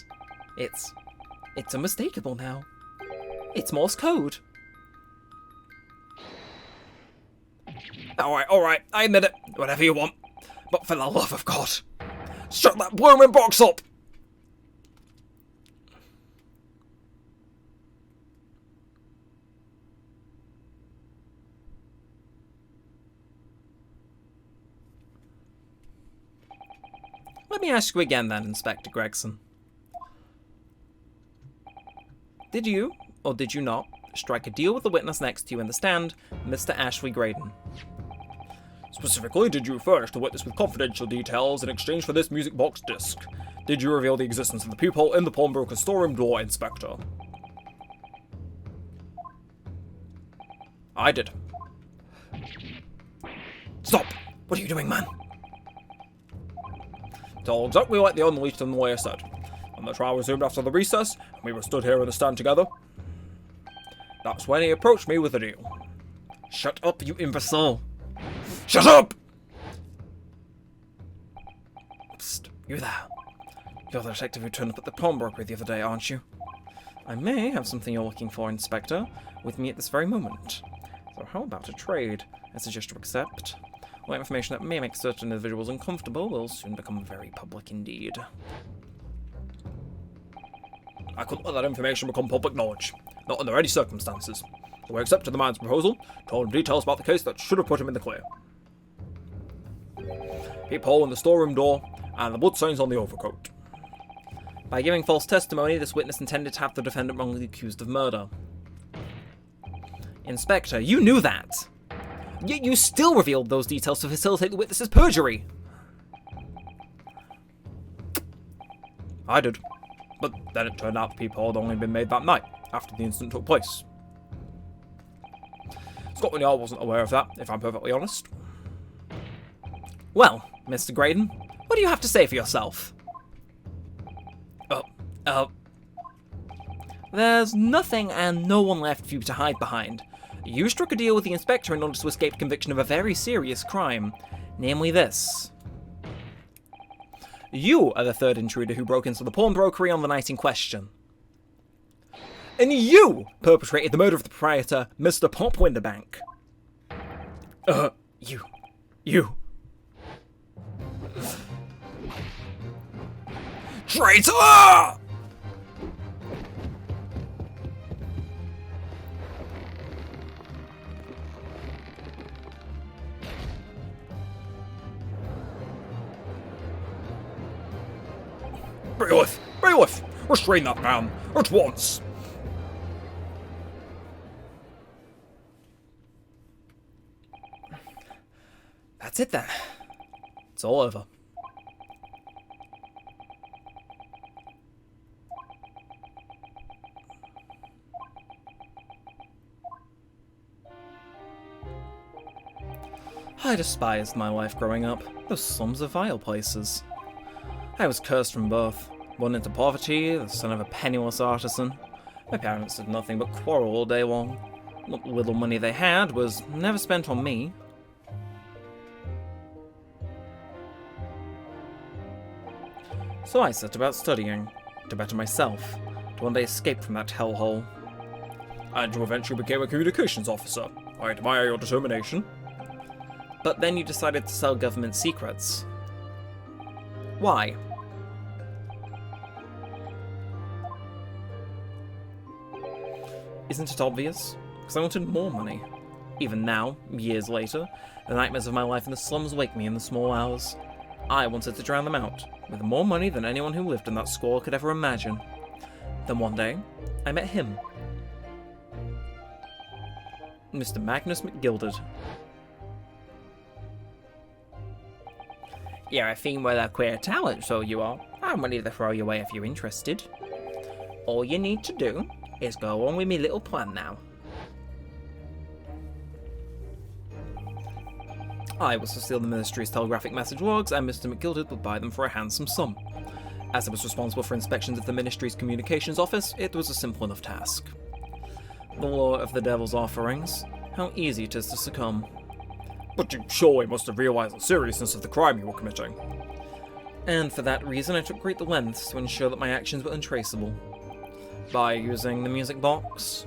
It's unmistakable now. It's Morse code. Alright, I admit it. Whatever you want. But for the love of God, shut that blooming box up! Let me ask you again then, Inspector Gregson. Did you, or did you not, strike a deal with the witness next to you in the stand, Mr. Ashley Graydon? Specifically, did you furnish the witness with confidential details in exchange for this music box disc? Did you reveal the existence of the peephole in the pawnbroker's storeroom door, Inspector? I did. Stop! What are you doing, man? It's all exactly like the unleashed and lawyer said. And the trial resumed after the recess, and we were stood here in the stand together. That's when he approached me with a deal. Shut up, you imbecile! Shut up! Psst, you there. You're the detective who turned up at the pawnbroker the other day, aren't you? I may have something you're looking for, Inspector, with me at this very moment. So how about a trade? I suggest you accept. All information that may make certain individuals uncomfortable will soon become very public indeed. I couldn't let that information become public knowledge, not under any circumstances. So we accepted the man's proposal, told him details about the case that should have put him in the clear. Peephole in the storeroom door, and the blood stains on the overcoat. By giving false testimony, this witness intended to have the defendant wrongly accused of murder. Inspector, you knew that! Yet you still revealed those details to facilitate the witness's perjury! I did. But then it turned out the peephole had only been made that night, after the incident took place. Scotland Yard wasn't aware of that, if I'm perfectly honest. Well, Mr. Graydon, what do you have to say for yourself? There's nothing and no one left for you to hide behind. You struck a deal with the inspector in order to escape conviction of a very serious crime, namely this. You are the third intruder who broke into the pawnbrokery on the night in question. And you perpetrated the murder of the proprietor, Mr. Pop Winterbank. You. Traitor! Bailiff! Restrain that man, at once! That's it then. It's all over. I despised my life growing up. Those slums are vile places. I was cursed from birth, born into poverty, the son of a penniless artisan. My parents did nothing but quarrel all day long. What little money they had was never spent on me. So I set about studying, to better myself, to one day escape from that hellhole. And you eventually became a communications officer. I admire your determination. But then you decided to sell government secrets. Why? Isn't it obvious? Because I wanted more money. Even now, years later, the nightmares of my life in the slums wake me in the small hours. I wanted to drown them out, with more money than anyone who lived in that squalor could ever imagine. Then one day, I met him. Mr. Magnus McGilded. You're a theme with a queer talent, so you are. I'm ready to throw you away if you're interested. All you need to do is go on with me little plan now. I was to steal the Ministry's telegraphic message logs, and Mr. McGilded would buy them for a handsome sum. As I was responsible for inspections of the Ministry's communications office, it was a simple enough task. The law of the devil's offerings. How easy it is to succumb. But you surely must have realized the seriousness of the crime you were committing. And for that reason, I took great lengths to ensure that my actions were untraceable. By using the music box.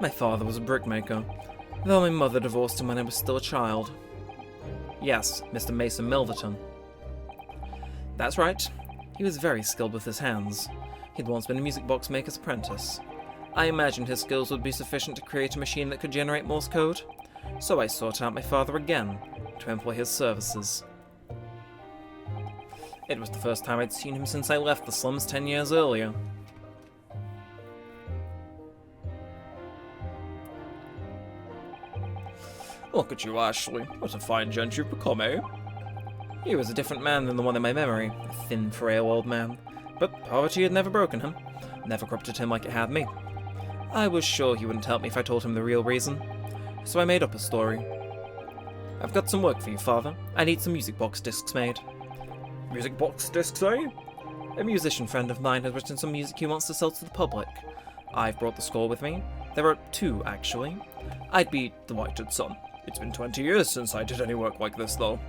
My father was a brickmaker, though my mother divorced him when I was still a child. Yes, Mr. Mason Milverton. That's right, he was very skilled with his hands. He'd once been a music box maker's apprentice. I imagined his skills would be sufficient to create a machine that could generate Morse code, so I sought out my father again to employ his services. It was the first time I'd seen him since I left the slums 10 years earlier. Look at you, Ashley. What a fine gent you've become, eh? He was a different man than the one in my memory, a thin, frail old man. But poverty had never broken him, never corrupted him like it had me. I was sure he wouldn't help me if I told him the real reason, so I made up a story. I've got some work for you, Father. I need some music box discs made. Music box discs, eh? A musician friend of mine has written some music he wants to sell to the public. I've brought the score with me. There are 2, actually. I'd be delighted, son. It's been 20 years since I did any work like this, though.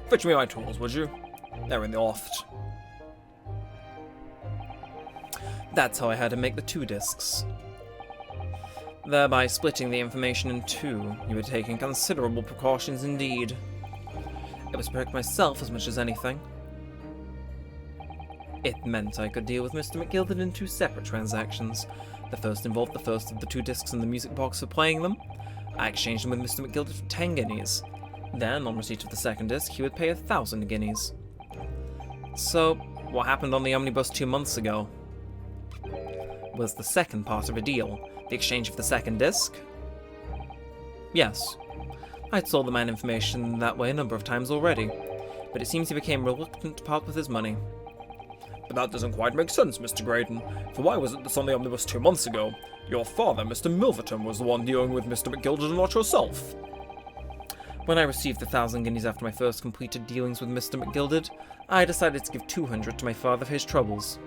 Fetch me my tools, would you? They're in the loft. That's how I had to make the 2 discs. Thereby splitting the information in 2, you were taking considerable precautions indeed. It was to protect myself as much as anything. It meant I could deal with Mr. McGilded in 2 separate transactions. The first involved the first of the 2 discs in the music box for playing them. I exchanged them with Mr. McGilded for 10 guineas. Then, on receipt of the second disc, he would pay 1,000 guineas. So, what happened on the omnibus 2 months ago was the second part of a deal, the exchange of the second disc. Yes, I'd sold the man information that way a number of times already, but it seems he became reluctant to part with his money. But that doesn't quite make sense, Mr. Graydon, for why was it this on the omnibus 2 months ago? Your father, Mr. Milverton, was the one dealing with Mr. McGilded and not yourself. When I received the 1,000 guineas after my first completed dealings with Mr. McGilded, I decided to give 200 to my father for his troubles.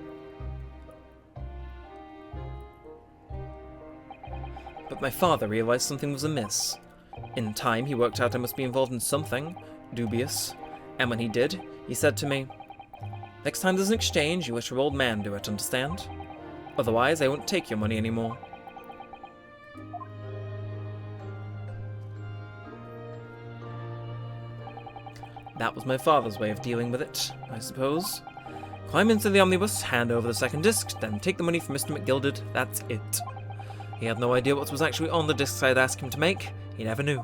But my father realized something was amiss. In time, he worked out I must be involved in something dubious, and when he did, he said to me, "Next time there's an exchange, you let your old man do it, understand? Otherwise, I won't take your money anymore." That was my father's way of dealing with it, I suppose. Climb into the omnibus, hand over the second disc, then take the money from Mr. McGilded, that's it. He had no idea what was actually on the discs I'd asked him to make, he never knew.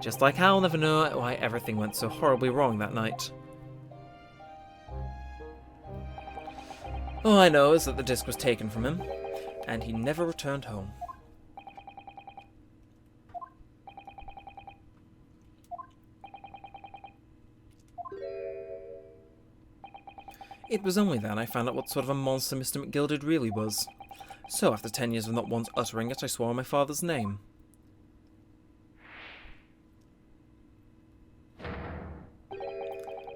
Just like I'll never know why everything went so horribly wrong that night. All I know is that the disc was taken from him, and he never returned home. It was only then I found out what sort of a monster Mr. McGilded really was. So after 10 years of not once uttering it, I swore on my father's name.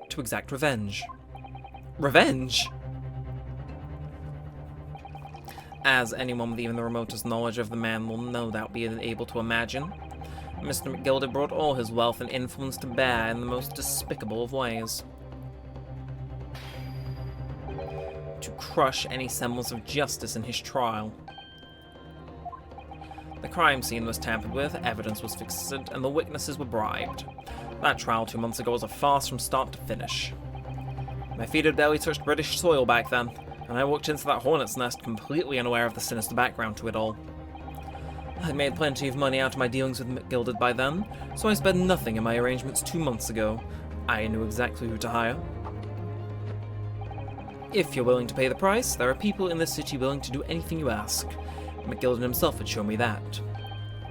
To exact revenge. Revenge? As anyone with even the remotest knowledge of the man will no doubt be able to imagine, Mr. McGilded brought all his wealth and influence to bear in the most despicable of ways. To crush any semblance of justice in his trial. The crime scene was tampered with, evidence was fixed, and the witnesses were bribed. That trial 2 months ago was a farce from start to finish. My feet had barely touched British soil back then, and I walked into that hornet's nest completely unaware of the sinister background to it all. I'd made plenty of money out of my dealings with McGilded by then, so I spent nothing in my arrangements 2 months ago. I knew exactly who to hire. If you're willing to pay the price, there are people in this city willing to do anything you ask. McGilded himself had shown me that.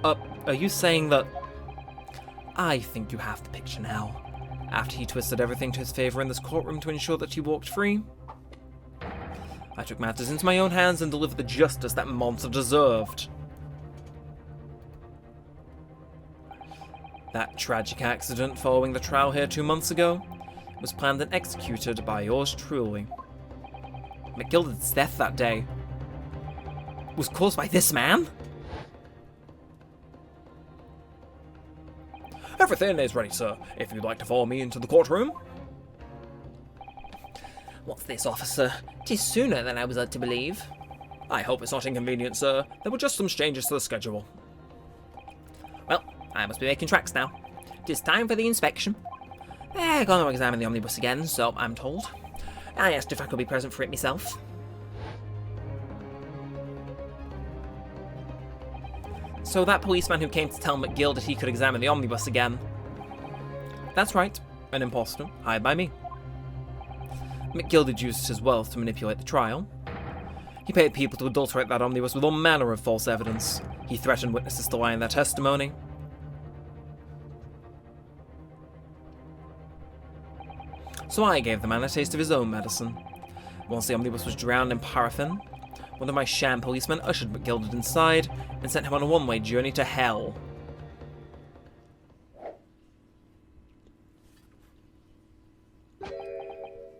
Are you saying that... I think you have the picture now. After he twisted everything to his favor in this courtroom to ensure that he walked free, I took matters into my own hands and delivered the justice that monster deserved. That tragic accident following the trial here 2 months ago was planned and executed by yours truly. McGilded's death that day was caused by this man? Everything is ready, sir, if you'd like to follow me into the courtroom. What's this, officer? 'Tis sooner than I was led to believe. I hope it's not inconvenient, sir. There were just some changes to the schedule. Well, I must be making tracks now. 'Tis time for the inspection. They're going to examine the omnibus again, so I'm told. I asked if I could be present for it myself. So that policeman who came to tell McGilded he could examine the omnibus again. That's right, an impostor, hired by me. McGilded used his wealth to manipulate the trial. He paid people to adulterate that omnibus with all manner of false evidence. He threatened witnesses to lie in their testimony. So I gave the man a taste of his own medicine. Once the omnibus was drowned in paraffin, one of my sham policemen ushered McGilded inside and sent him on a one-way journey to hell.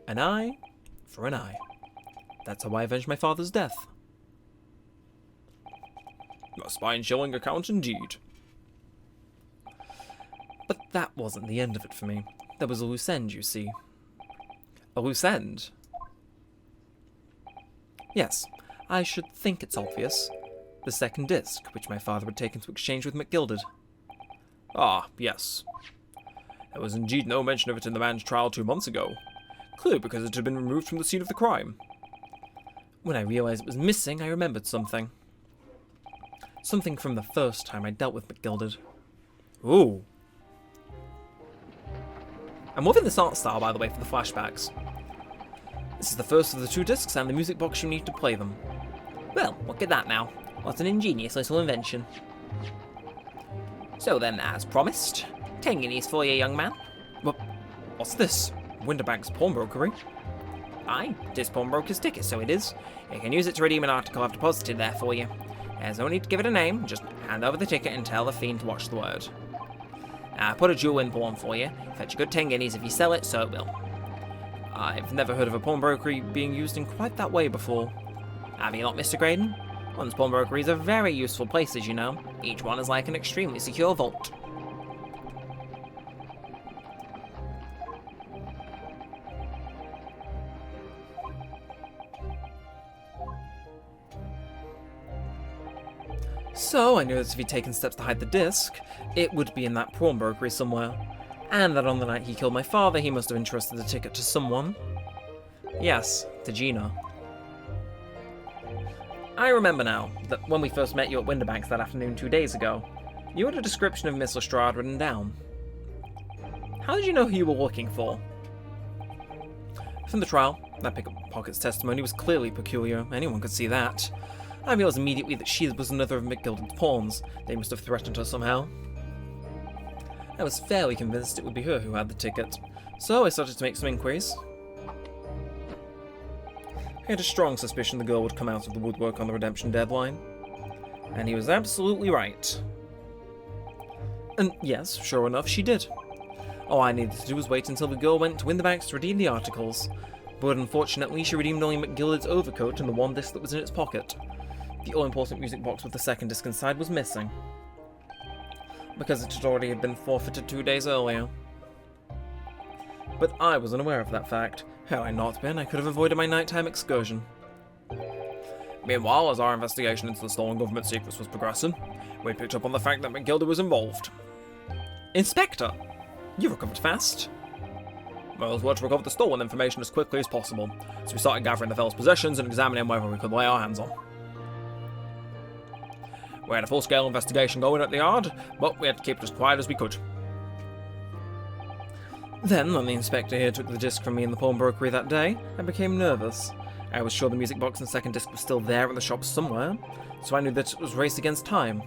An eye for an eye. That's how I avenged my father's death. A spine-chilling account indeed. But that wasn't the end of it for me. There was a loose end, you see. A loose end? Yes, I should think it's obvious. The second disc, which my father had taken to exchange with McGilded. Ah, yes. There was indeed no mention of it in the man's trial 2 months ago. Clearly because it had been removed from the scene of the crime. When I realized it was missing, I remembered something. Something from the first time I dealt with McGilded. Ooh. I'm loving this art style, by the way, for the flashbacks. This is the first of the 2 discs and the music box you need to play them. Well, look at that now. What an ingenious little invention. So then, as promised, 10 guineas for you, young man. What's this? Winterbank's pawnbrokery? Aye, it is pawnbroker's ticket, so it is. You can use it to redeem an article I've deposited there for you. There's no need to give it a name, just hand over the ticket and tell the fiend to watch the word. I put a jewel in for one for you, fetch a good 10 guineas if you sell it, so it will. I've never heard of a pawnbrokery being used in quite that way before. Have you not, Mr. Graydon? One's pawnbrokeries are very useful places, you know. Each one is like an extremely secure vault. So I knew that if he'd taken steps to hide the disc, it would be in that pawnbrokery somewhere. And that on the night he killed my father, he must have entrusted the ticket to someone. Yes, to Gina. I remember now that when we first met you at Winterbanks that afternoon 2 days ago, you had a description of Miss Lestrade written down. How did you know who you were looking for? From the trial, that pickpocket's testimony was clearly peculiar. Anyone could see that. I realized immediately that she was another of McGilded's pawns. They must have threatened her somehow. I was fairly convinced it would be her who had the ticket, so I started to make some inquiries. I had a strong suspicion the girl would come out of the woodwork on the redemption deadline. And he was absolutely right. And yes, sure enough, she did. All I needed to do was wait until the girl went to Winterbanks to redeem the articles, but unfortunately she redeemed only McGilded's overcoat and the one disc that was in its pocket. The all-important music box with the second disc inside was missing, because it had already been forfeited 2 days earlier. But I was unaware of that fact. Had I not been, I could have avoided my nighttime excursion. Meanwhile, as our investigation into the stolen government secrets was progressing, we picked up on the fact that McGilded was involved. Inspector! You recovered fast. Well, it was to recover the stolen information as quickly as possible, so we started gathering the fellow's possessions and examining whether we could lay our hands on. We had a full-scale investigation going at the yard, but we had to keep it as quiet as we could. Then, when the inspector here took the disc from me in the pawnbrokery that day, I became nervous. I was sure the music box and second disc were still there in the shop somewhere, so I knew that it was a race against time.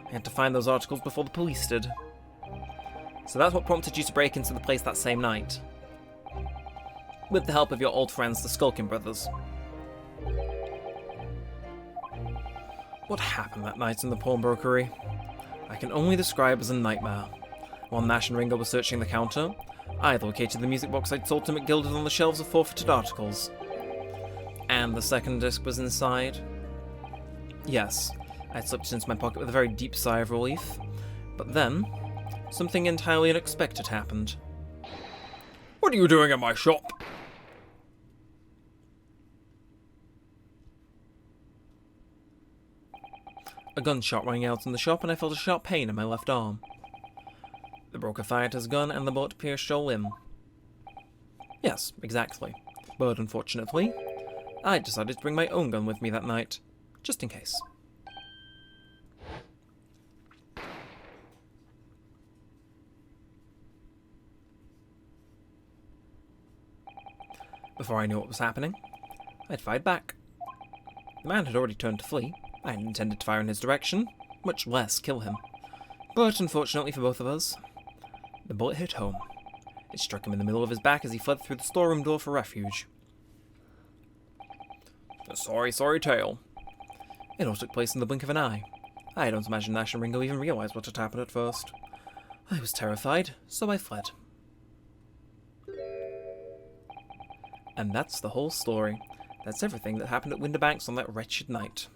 I had to find those articles before the police did. So that's what prompted you to break into the place that same night. With the help of your old friends, the Skulkin brothers. What happened that night in the pawnbrokery? I can only describe as a nightmare. While Nash and Ringo were searching the counter, I had located the music box I'd sold to McGilded on the shelves of forfeited articles. And the second disc was inside. Yes, I'd slipped it into my pocket with a very deep sigh of relief. But then, something entirely unexpected happened. What are you doing in my shop? A gunshot rang out in the shop and I felt a sharp pain in my left arm. The broker fired his gun and the bullet pierced your limb. Yes, exactly. But unfortunately, I decided to bring my own gun with me that night, just in case. Before I knew what was happening, I'd fired back. The man had already turned to flee. I hadn't intended to fire in his direction, much less kill him. But unfortunately for both of us, the bullet hit home. It struck him in the middle of his back as he fled through the storeroom door for refuge. A sorry, sorry tale. It all took place in the blink of an eye. I don't imagine Nash and Ringo even realized what had happened at first. I was terrified, so I fled. And that's the whole story. That's everything that happened at Winterbanks on that wretched night.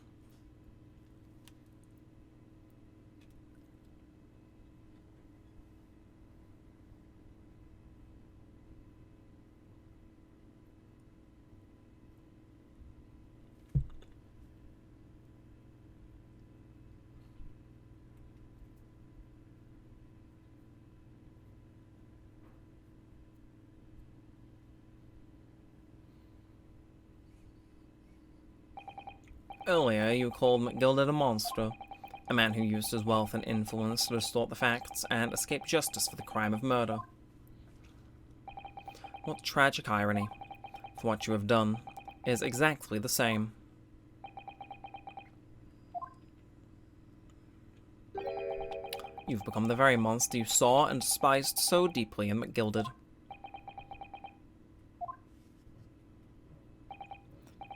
Earlier, you called McGilded a monster. A man who used his wealth and influence to distort the facts and escape justice for the crime of murder. What tragic irony. For what you have done is exactly the same. You've become the very monster you saw and despised so deeply in McGilded.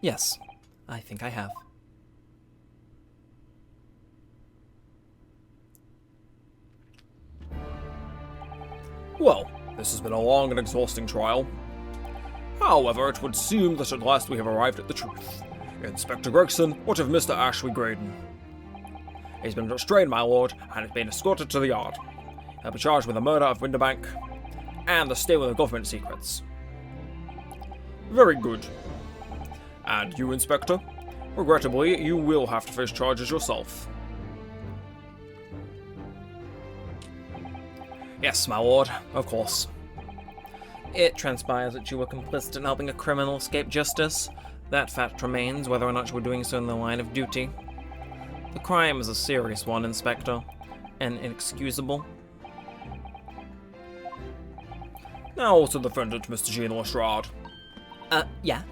Yes, I think I have. Well, this has been a long and exhausting trial. However, it would seem that at last we have arrived at the truth. Inspector Gregson, what of Mr. Ashley Graydon? He's been restrained, my lord, and has been escorted to the yard. He'll be charged with the murder of Winterbank and the stealing of government secrets. Very good. And you, Inspector? Regrettably, you will have to face charges yourself. Yes, my lord, of course. It transpires that you were complicit in helping a criminal escape justice. That fact remains, whether or not you were doing so in the line of duty. The crime is a serious one, Inspector, and inexcusable. Now to the defendant, Mr. Gina Lestrade. Yeah?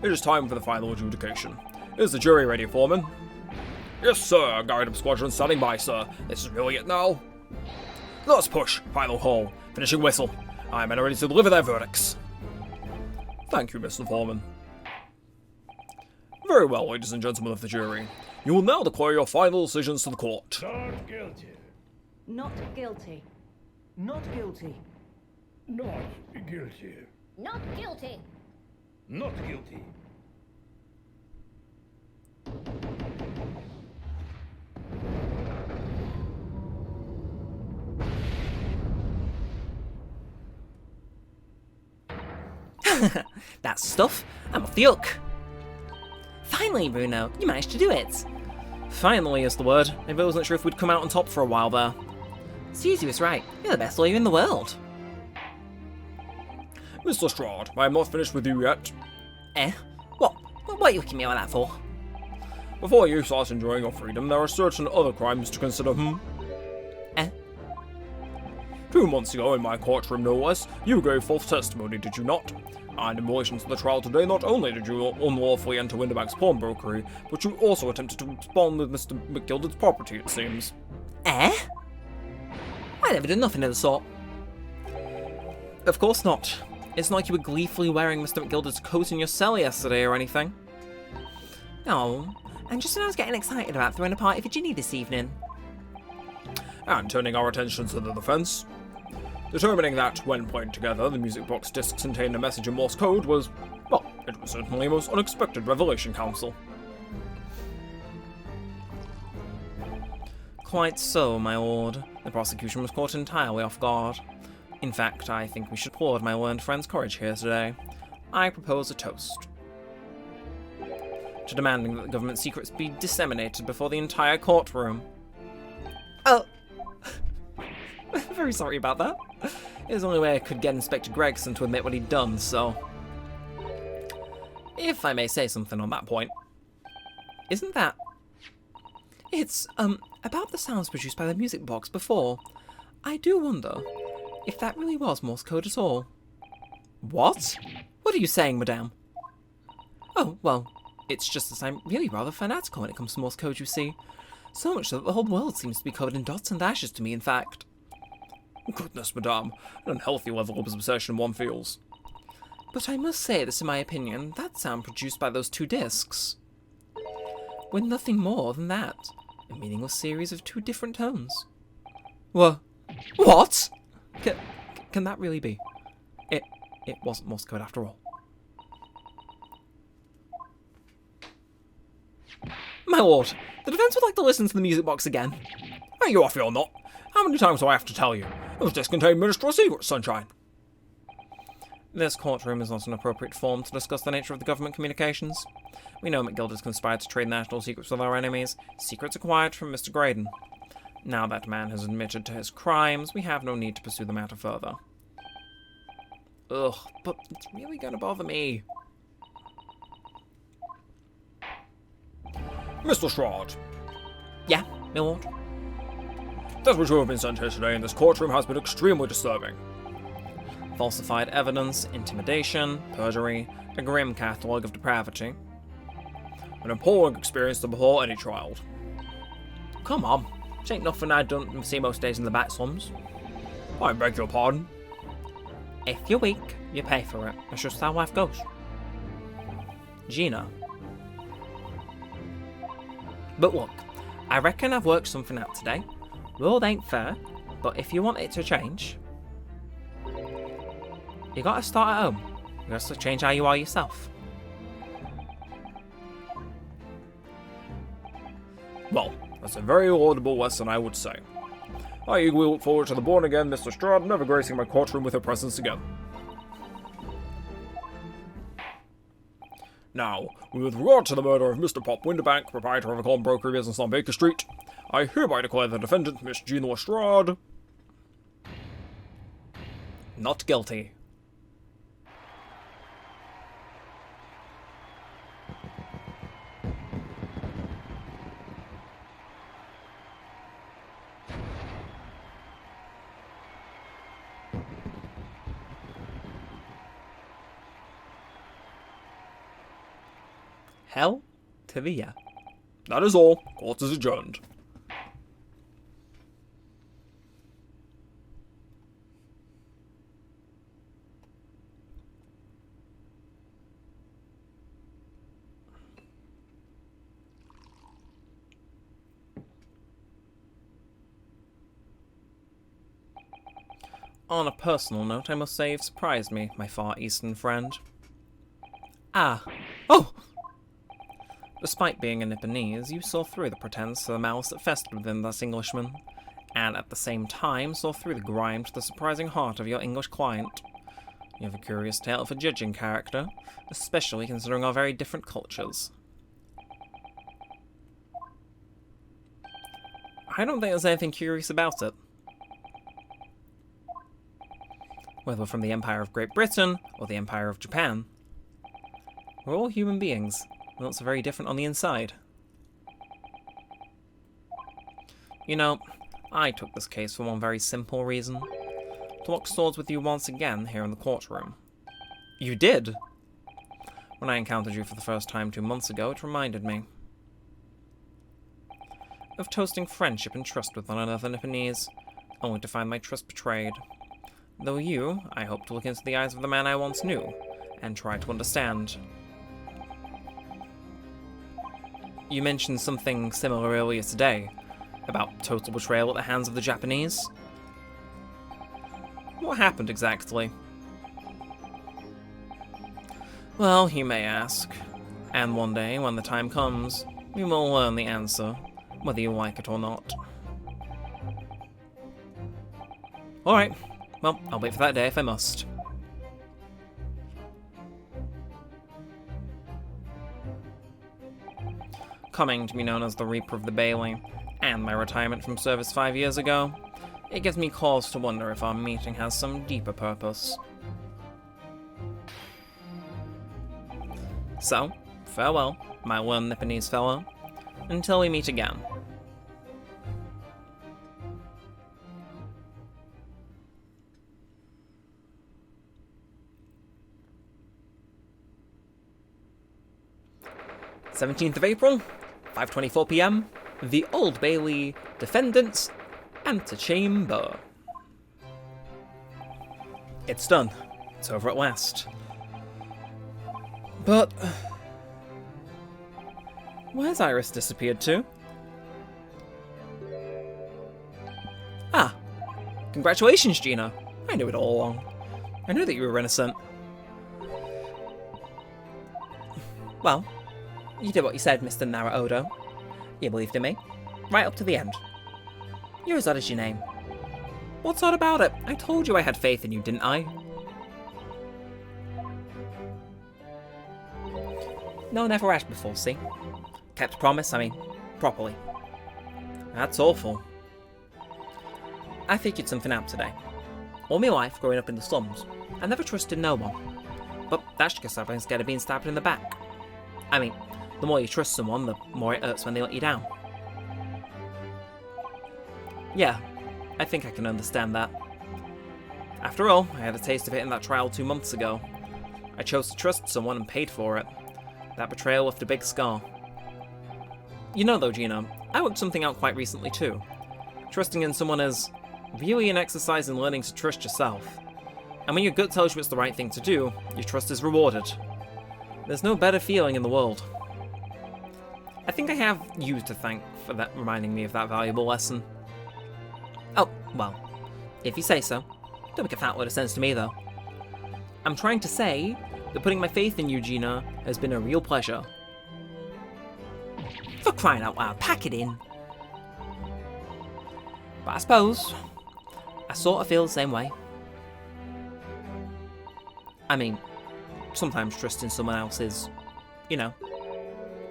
It is time for the final adjudication. Is the jury ready, Foreman? Yes, sir. Guide-up squadron standing by, sir. This is really it now. Let's push. Final call. Finishing whistle. I am ready to deliver their verdicts. Thank you, Mr. Foreman. Very well, ladies and gentlemen of the jury. You will now declare your final decisions to the court. Not guilty. Not guilty. Not guilty. Not guilty. Not guilty. Not guilty. That's stuff. I'm off the hook. Finally, Bruno, you managed to do it. Finally is the word. I wasn't sure if we'd come out on top for a while there. Susie was right. You're the best lawyer in the world. Miss Lestrade, I am not finished with you yet. Eh? What? What are you looking at me like that for? Before you start enjoying your freedom, there are certain other crimes to consider, Eh? 2 months ago, in my courtroom no less, you gave false testimony, did you not? And in relation to the trial today, not only did you unlawfully enter Winterbank's pawnbrokery, but you also attempted to spawn with Mr. McGilded's property, it seems. Eh? I never did nothing of the sort. Of course not. It's not like you were gleefully wearing Mr. McGilded's coat in your cell yesterday or anything. No, and just when I was getting excited about throwing a party for Ginny this evening. And turning our attention to the defense, determining that, when played together, the music box discs contained a message in Morse code was, well, it was certainly a most unexpected revelation, counsel. Quite so, my lord. The prosecution was caught entirely off guard. In fact, I think we should applaud my learned friend's courage here today. I propose a toast to demanding that the government secrets be disseminated before the entire courtroom. Oh, very sorry about that. It was the only way I could get Inspector Gregson to admit what he'd done, so... If I may say something on that point. Isn't that... It's, about the sounds produced by the music box before. I do wonder if that really was Morse code at all. What? What are you saying, madame? Oh, well, it's just that I'm really rather fanatical when it comes to Morse code, you see. So much so that the whole world seems to be covered in dots and dashes to me, in fact. Goodness, madame, an unhealthy level of obsession one feels. But I must say that, in my opinion, that sound produced by those 2 discs were nothing more than that. A meaningless series of 2 different tones. What? Can that really be? It wasn't Morse code after all. My lord, the defense would like to listen to the music box again. Are you off or not? How many times do I have to tell you? Those discs contain ministerial secrets, Sunshine. This courtroom is not an appropriate forum to discuss the nature of the government communications. We know McGild has conspired to trade national secrets with our enemies, secrets acquired from Mr. Graydon. Now that man has admitted to his crimes, we have no need to pursue the matter further. Ugh, but it's really gonna bother me. Mr. Strahd, Yeah, my lord. that which you have been sent here today in this courtroom has been extremely disturbing. Falsified evidence, intimidation, perjury, a grim catalogue of depravity. An appalling experience to befall any child. Come on, it ain't nothing I don't see most days in the back slums. I beg your pardon. If you're weak, you pay for it. That's just how life goes. Gina. But look, I reckon I've worked something out today. World ain't fair, but if you want it to change, you gotta start at home. You gotta change how you are yourself. Well, that's a very laudable lesson, I would say. I eagerly look forward to the born-again Mr. Strahd never gracing my courtroom with her presence again. Now, with regard to the murder of Mr. Pop Winterbank, proprietor of a pawnbrokery business on Baker Street, I hereby declare the defendant, Miss Gina Strahd, Not guilty. Hell to the yeah. That is all. Court is adjourned. On a personal note, I must say you've surprised me, my far eastern friend. Ah. Oh! Despite being a Nipponese, you saw through the pretense to the malice that festered within this Englishman, and at the same time saw through the grime to the surprising heart of your English client. You have a curious tale for judging character, especially considering our very different cultures. I don't think there's anything curious about it. Whether from the Empire of Great Britain or the Empire of Japan, we're all human beings. We're not so very different on the inside. You know, I took this case for one very simple reason. To lock swords with you once again here in the courtroom. You did? When I encountered you for the first time 2 months ago, it reminded me of toasting friendship and trust with one another Nipponese, only to find my trust betrayed. Though you, I hope to look into the eyes of the man I once knew, and try to understand. You mentioned something similar earlier today, about total betrayal at the hands of the Japanese. What happened exactly? Well, you may ask, and one day, when the time comes, we will learn the answer, whether you like it or not. Alright, well, I'll wait for that day if I must. Coming to be known as the Reaper of the Bailey, and my retirement from service 5 years ago, it gives me cause to wonder if our meeting has some deeper purpose. So, farewell, my learned Nipponese fellow, until we meet again. th of April, 5:24 p.m. The Old Bailey Defendants Antechamber. It's done. It's over at last. But where's Iris disappeared to? Ah, congratulations, Gina. I knew it all along. I knew that you were innocent. Well, you did what you said, Mr. Naruodo. You believed in me, right up to the end. You're as odd as your name. What's odd about it? I told you I had faith in you, didn't I? No one ever asked before, see? Kept promise, I mean, properly. That's awful. I figured something out today. All my life, growing up in the slums, I never trusted no one. But that's because I've been scared of being stabbed in the back. I mean, The more you trust someone, the more it hurts when they let you down. Yeah, I think I can understand that. After all, I had a taste of it in that trial 2 months ago. I chose to trust someone and paid for it. That betrayal left a big scar. You know though, Gina, I worked something out quite recently too. Trusting in someone is really an exercise in learning to trust yourself. And when your gut tells you it's the right thing to do, your trust is rewarded. There's no better feeling in the world. I think I have you to thank for that reminding me of that valuable lesson. Oh, well, if you say so. Don't make a fat load of sense to me, though. I'm trying to say that putting my faith in you, Gina, has been a real pleasure. For crying out loud, pack it in. But I suppose I sort of feel the same way. I mean, sometimes trusting someone else is, you know,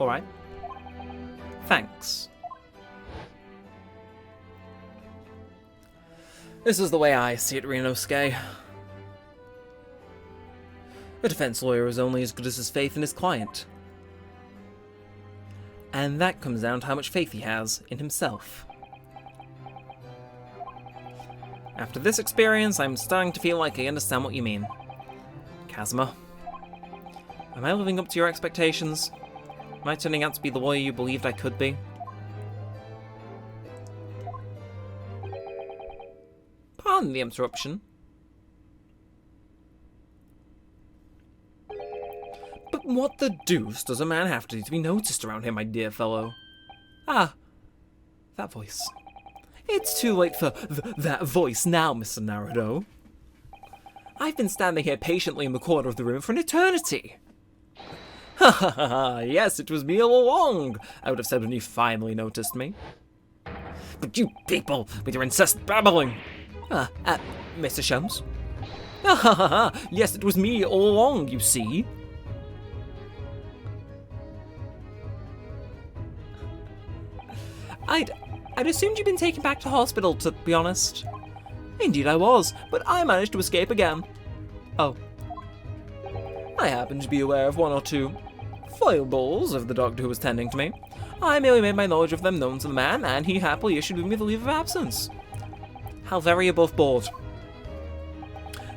alright. Thanks. This is the way I see it, Renosuke. A defense lawyer is only as good as his faith in his client. And that comes down to how much faith he has in himself. After this experience, I'm starting to feel like I understand what you mean. Kazuma, am I living up to your expectations? Am I turning out to be the lawyer you believed I could be? Pardon the interruption. But what the deuce does a man have to do to be noticed around here, my dear fellow? Ah, that voice. It's too late for that voice now, Mr. Naruto. I've been standing here patiently in the corner of the room for an eternity. Ha ha ha ha, yes, it was me all along, I would have said when you finally noticed me. But you people, with your incessant babbling. Mr. Sholmes? Ha ha ha ha, yes, it was me all along, you see. I'd assumed you'd been taken back to hospital, to be honest. Indeed I was, but I managed to escape again. Oh. I happen to be aware of one or two foibles of the doctor who was tending to me. I merely made my knowledge of them known to the man, and he happily issued me the leave of absence. How very above board.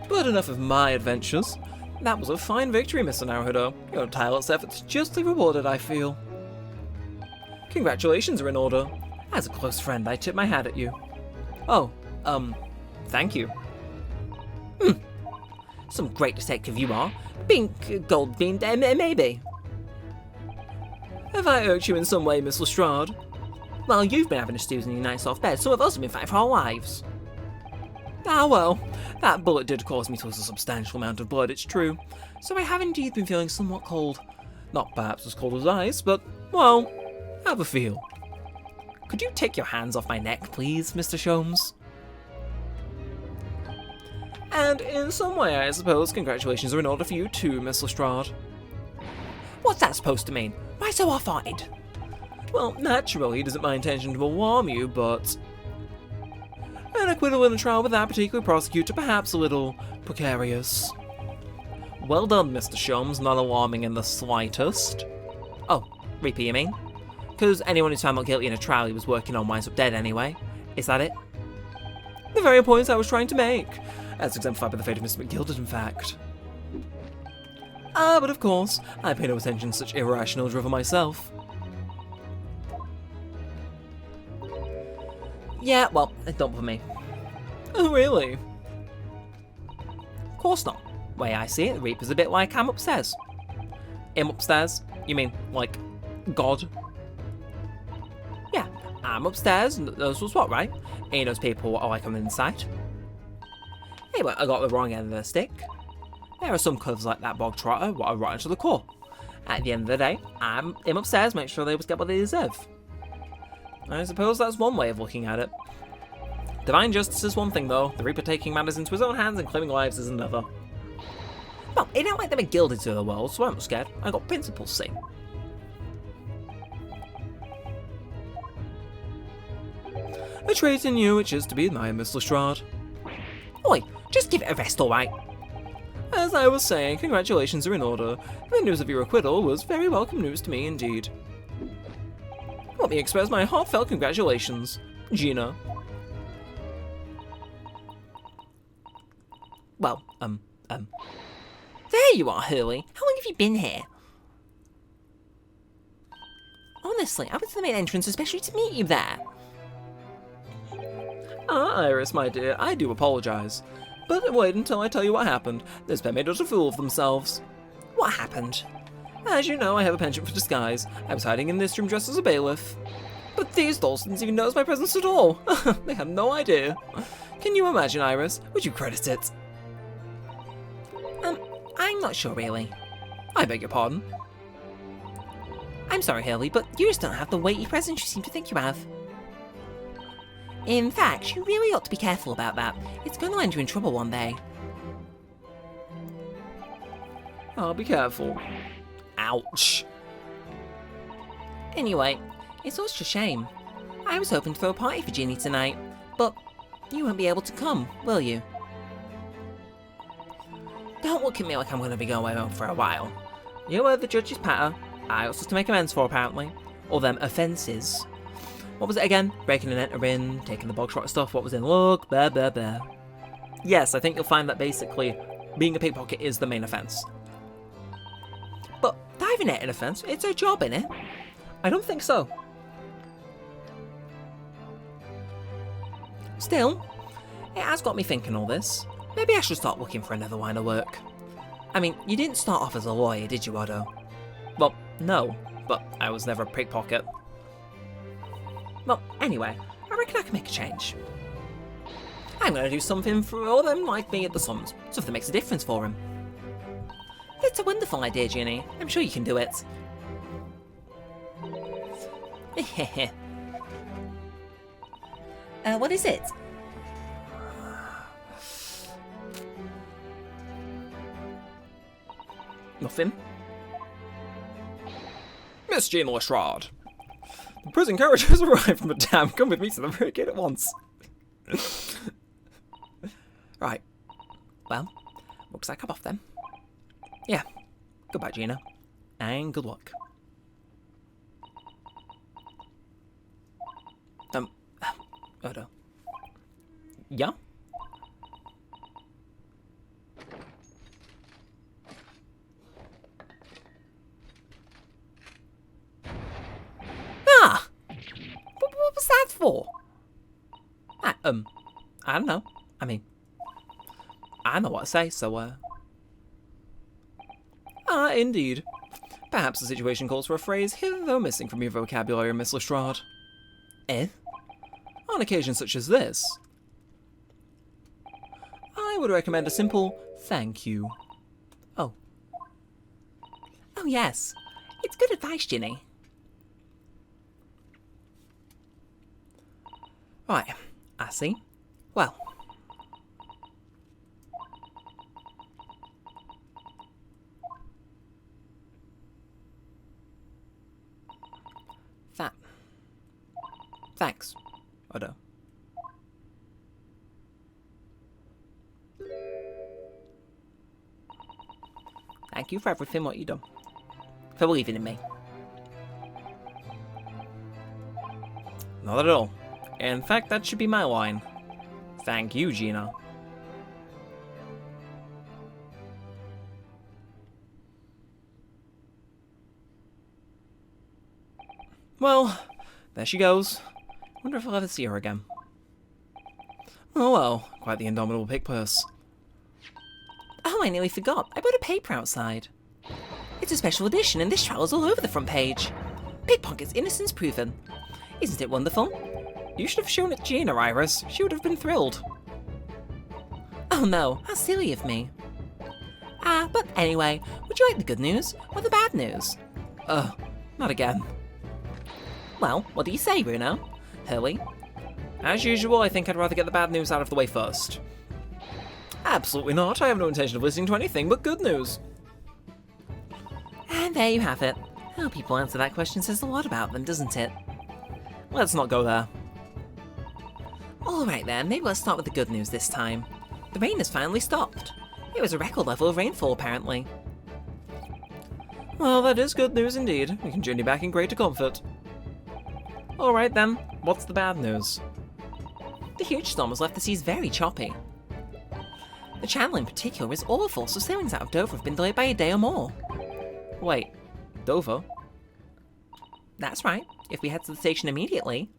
But enough of my adventures. That was a fine victory, Mr. Naruto. Your tireless efforts justly rewarded, I feel. Congratulations are in order. As a close friend, I tip my hat at you. Oh, thank you. Some great detective you are. Pink, gold beamed, maybe. Have I irked you in some way, Miss Lestrade? Well, you've been having a snooze in your nice soft bed, some of us have been fighting for our lives. Ah well, that bullet did cause me to lose a substantial amount of blood, it's true. So I have indeed been feeling somewhat cold. Not perhaps as cold as ice, but, well, have a feel. Could you take your hands off my neck, please, Mr. Sholmes? And in some way, I suppose, congratulations are in order for you too, Miss Lestrade. What's that supposed to mean? Why so off-eyed? Well, naturally, it isn't my intention to alarm you, but an acquittal in a trial with that particular prosecutor, perhaps a little precarious. Well done, Mr. Sholmes, not alarming in the slightest. Oh, repeat, you mean? Because anyone who's found not guilty in a trial he was working on winds up dead anyway. Is that it? The very points I was trying to make. As exemplified by the fate of Mr. McGilded, in fact. But of course, I pay no attention to such irrational drivel myself. Yeah, well, it's not for me. Oh, really? Of course not. Way I see it, the Reaper's a bit like I'm upstairs. Him upstairs? You mean, like, God? Yeah, I'm upstairs, and knows what's what, right? He knows people are like on the inside. Hey, well, I got the wrong end of the stick. There are some covers like that bog trotter what are rotten to the core. At the end of the day, I'm him upstairs, make sure they always get what they deserve. I suppose that's one way of looking at it. Divine justice is one thing though, the Reaper taking matters into his own hands and claiming lives is another. Well, it ain't like they were gilded to the world, so I'm not scared. I got principles, see. A trait in you which is to be admired, Miss Lestrade. Oi, just give it a rest, alright? As I was saying, congratulations are in order. The news of your acquittal was very welcome news to me indeed. Let me express my heartfelt congratulations, Gina. Well, There you are, Hurley. How long have you been here? Honestly, I went to the main entrance especially to meet you there. Iris, my dear, I do apologize. But wait until I tell you what happened. This pair made a fool of themselves. What happened? As you know, I have a penchant for disguise. I was hiding in this room dressed as a bailiff. But these dolls didn't even notice my presence at all. They had no idea. Can you imagine, Iris? Would you credit it? I'm not sure really. I beg your pardon. I'm sorry, Hurley, but you just don't have the weighty presence you seem to think you have. In fact, you really ought to be careful about that. It's going to land you in trouble one day. I'll be careful. Ouch. Anyway, it's such a shame. I was hoping to throw a party for Ginny tonight, but you won't be able to come, will you? Don't look at me like I'm going to be going home for a while. You were the judge's patter. I was to make amends for, apparently. Or them offences. What was it again? Breaking and entering, taking the box shot stuff, what was in look, blah blah blah. Yes, I think you'll find that basically being a pickpocket is the main offence. But that even ain't an offence, it's a job, innit? I don't think so. Still, it has got me thinking all this. Maybe I should start looking for another line of work. I mean, you didn't start off as a lawyer, did you, Otto? Well, no, but I was never a pickpocket. Well, anyway, I reckon I can make a change. I'm going to do something for all them like me at the Suns. Something that makes a difference for them. It's a wonderful idea, Ginny. I'm sure you can do it. What is it? Nothing. Miss Gina Lestrade. The prison carriage has arrived from the dam. Come with me to the barricade at once. Right. Well, looks like I'm off then. Yeah. Goodbye, Gina. And good luck. Odo. Yeah? Ah! What was that for? I don't know. I mean, I know what to say, so, indeed. Perhaps the situation calls for a phrase hitherto missing from your vocabulary, Miss Lestrade. Eh? On occasions such as this, I would recommend a simple thank you. Oh. Oh, yes. It's good advice, Ginny. Right, I see. Well. Thanks, Odo. Thank you for everything what you done. For believing in me. Not at all. In fact, that should be my line. Thank you, Gina. Well, there she goes. Wonder if I'll ever see her again. Oh well, quite the indomitable pig purse. Oh, I nearly forgot. I bought a paper outside. It's a special edition and this trial is all over the front page. Pickpocket's innocence proven. Isn't it wonderful? You should have shown it to Gina, Iris. She would have been thrilled. Oh no, how silly of me. But anyway, would you like the good news or the bad news? Not again. Well, what do you say, Bruno? Hurley? As usual, I think I'd rather get the bad news out of the way first. Absolutely not. I have no intention of listening to anything but good news. And there you have it. How people answer that question says a lot about them, doesn't it? Let's not go there. Alright then, maybe let's start with the good news this time. The rain has finally stopped. It was a record level of rainfall, apparently. Well, that is good news indeed. We can journey back in greater comfort. Alright then, what's the bad news? The huge storm has left the seas very choppy. The channel in particular is awful, so sailings out of Dover have been delayed by a day or more. Wait, Dover? That's right. If we head to the station immediately,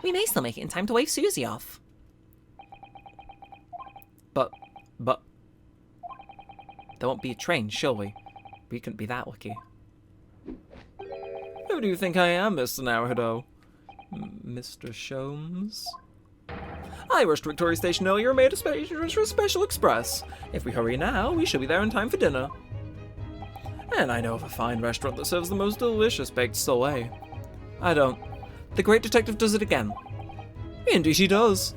we may still make it in time to wave Susie off. But, there won't be a train, surely. We couldn't be that lucky. Who do you think I am, Mr. Naruhodo? Mr. Sholmes? I rushed to Victoria Station earlier and made a special express. If we hurry now, we should be there in time for dinner. And I know of a fine restaurant that serves the most delicious baked soleil. I don't. The great detective does it again. Indeed he does.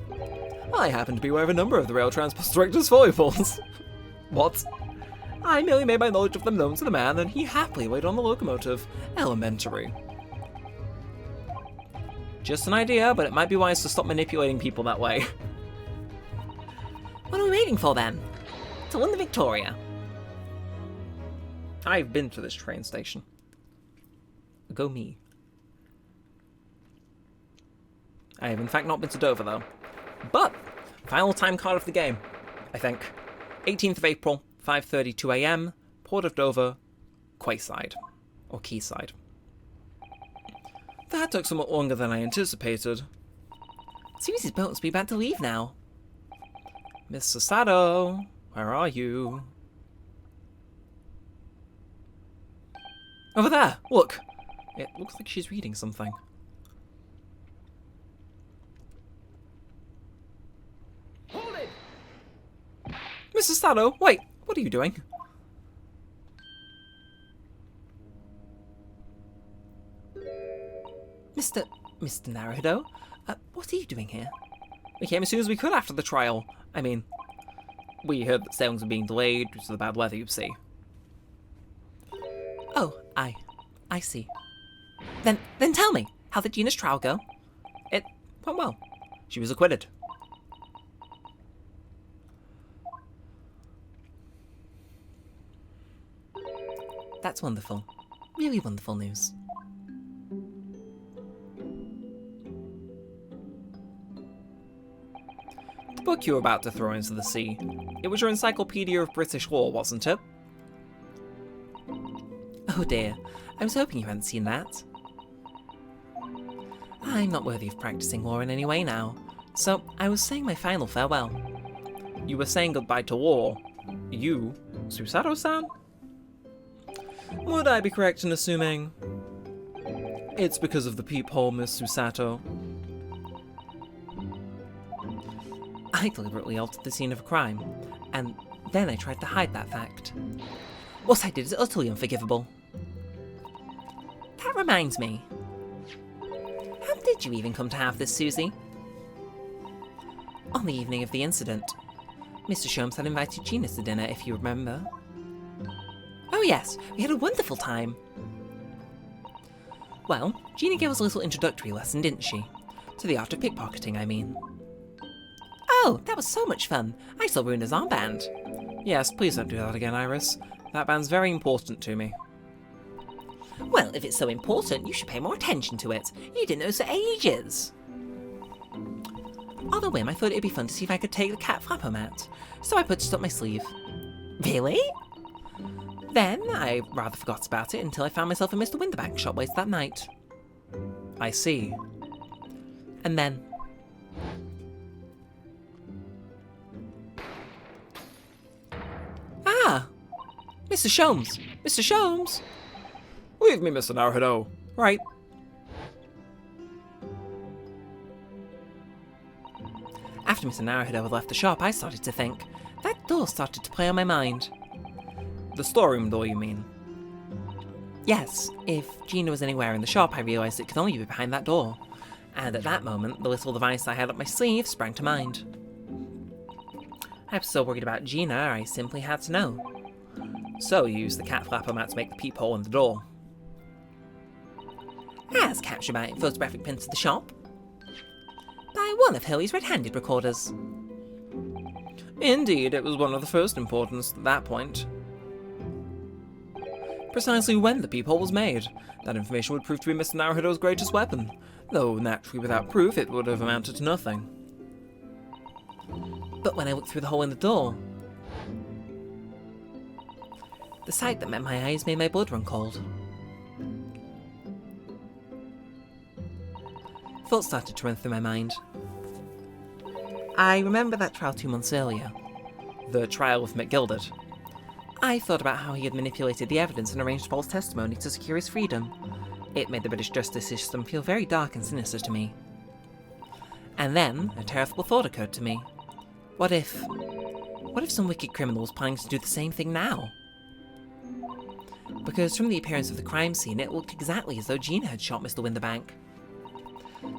I happen to be aware of a number of the rail transport director's foibles. What? I merely made my knowledge of them known to the man, and he happily waited on the locomotive. Elementary. Just an idea, but it might be wise to stop manipulating people that way. What are we waiting for then? To win the Victoria. I've been to this train station. Go me. I have in fact not been to Dover though. But, final time card of the game, I think. 18th of April, 5:32 AM, Port of Dover, Quayside. Or Quayside. That took somewhat longer than I anticipated. Susie's boat must be about to leave now. Miss Sasato, where are you? Over there, look! It looks like she's reading something. Hold it! Mrs. Sato, wait! What are you doing? Mr. Naruhodo, what are you doing here? We came as soon as we could after the trial. I mean, we heard that sailings were being delayed due to the bad weather, you see. Oh, I see. Then tell me, how did Gina's trial go? It went well. She was acquitted. That's wonderful. Really wonderful news. The book you were about to throw into the sea. It was your Encyclopedia of British Law, wasn't it? Oh dear, I was hoping you hadn't seen that. I'm not worthy of practicing law in any way now, so I was saying my final farewell. You were saying goodbye to law. You, Susato-san? Would I be correct in assuming it's because of the peephole, Miss Susato? I deliberately altered the scene of a crime, and then I tried to hide that fact. What I did is utterly unforgivable. That reminds me. How did you even come to have this, Susie? On the evening of the incident, Mr. Sholmes had invited Gina to dinner, if you remember. Oh yes, we had a wonderful time. Well, Gina gave us a little introductory lesson, didn't she? To the art of pickpocketing, I mean. Oh, that was so much fun. I still ruined his armband. Yes, please don't do that again, Iris. That band's very important to me. Well, if it's so important, you should pay more attention to it. You didn't notice for ages. On a whim, I thought it'd be fun to see if I could take the cat flapper mat, so I put it up my sleeve. Really? Then I rather forgot about it until I found myself in Mr. Winterbank's shop later that night. I see. And then... Ah! Mr. Sholmes! Mr. Sholmes! Leave me, Mr. Naruhodo. Right. After Mr. Naruhodo had left the shop, I started to think. That door started to play on my mind. The storeroom door, you mean? Yes, if Gina was anywhere in the shop, I realised it could only be behind that door. And at that moment, the little device I had up my sleeve sprang to mind. I was so worried about Gina, I simply had to know. So you used the cat flapper mat to make the peephole in the door. As captured by photographic pins of the shop. By one of Hurley's red-handed recorders. Indeed, it was one of the first importance at that point. Precisely when the peephole was made, that information would prove to be Mr. Naruhodo's greatest weapon, though naturally without proof it would have amounted to nothing. But when I looked through the hole in the door, the sight that met my eyes made my blood run cold. Thoughts started to run through my mind. I remember that trial 2 months earlier, the trial with McGilded. I thought about how he had manipulated the evidence and arranged false testimony to secure his freedom. It made the British justice system feel very dark and sinister to me. And then, a terrible thought occurred to me. What if some wicked criminal was planning to do the same thing now? Because from the appearance of the crime scene, it looked exactly as though Gina had shot Mr. Winterbank.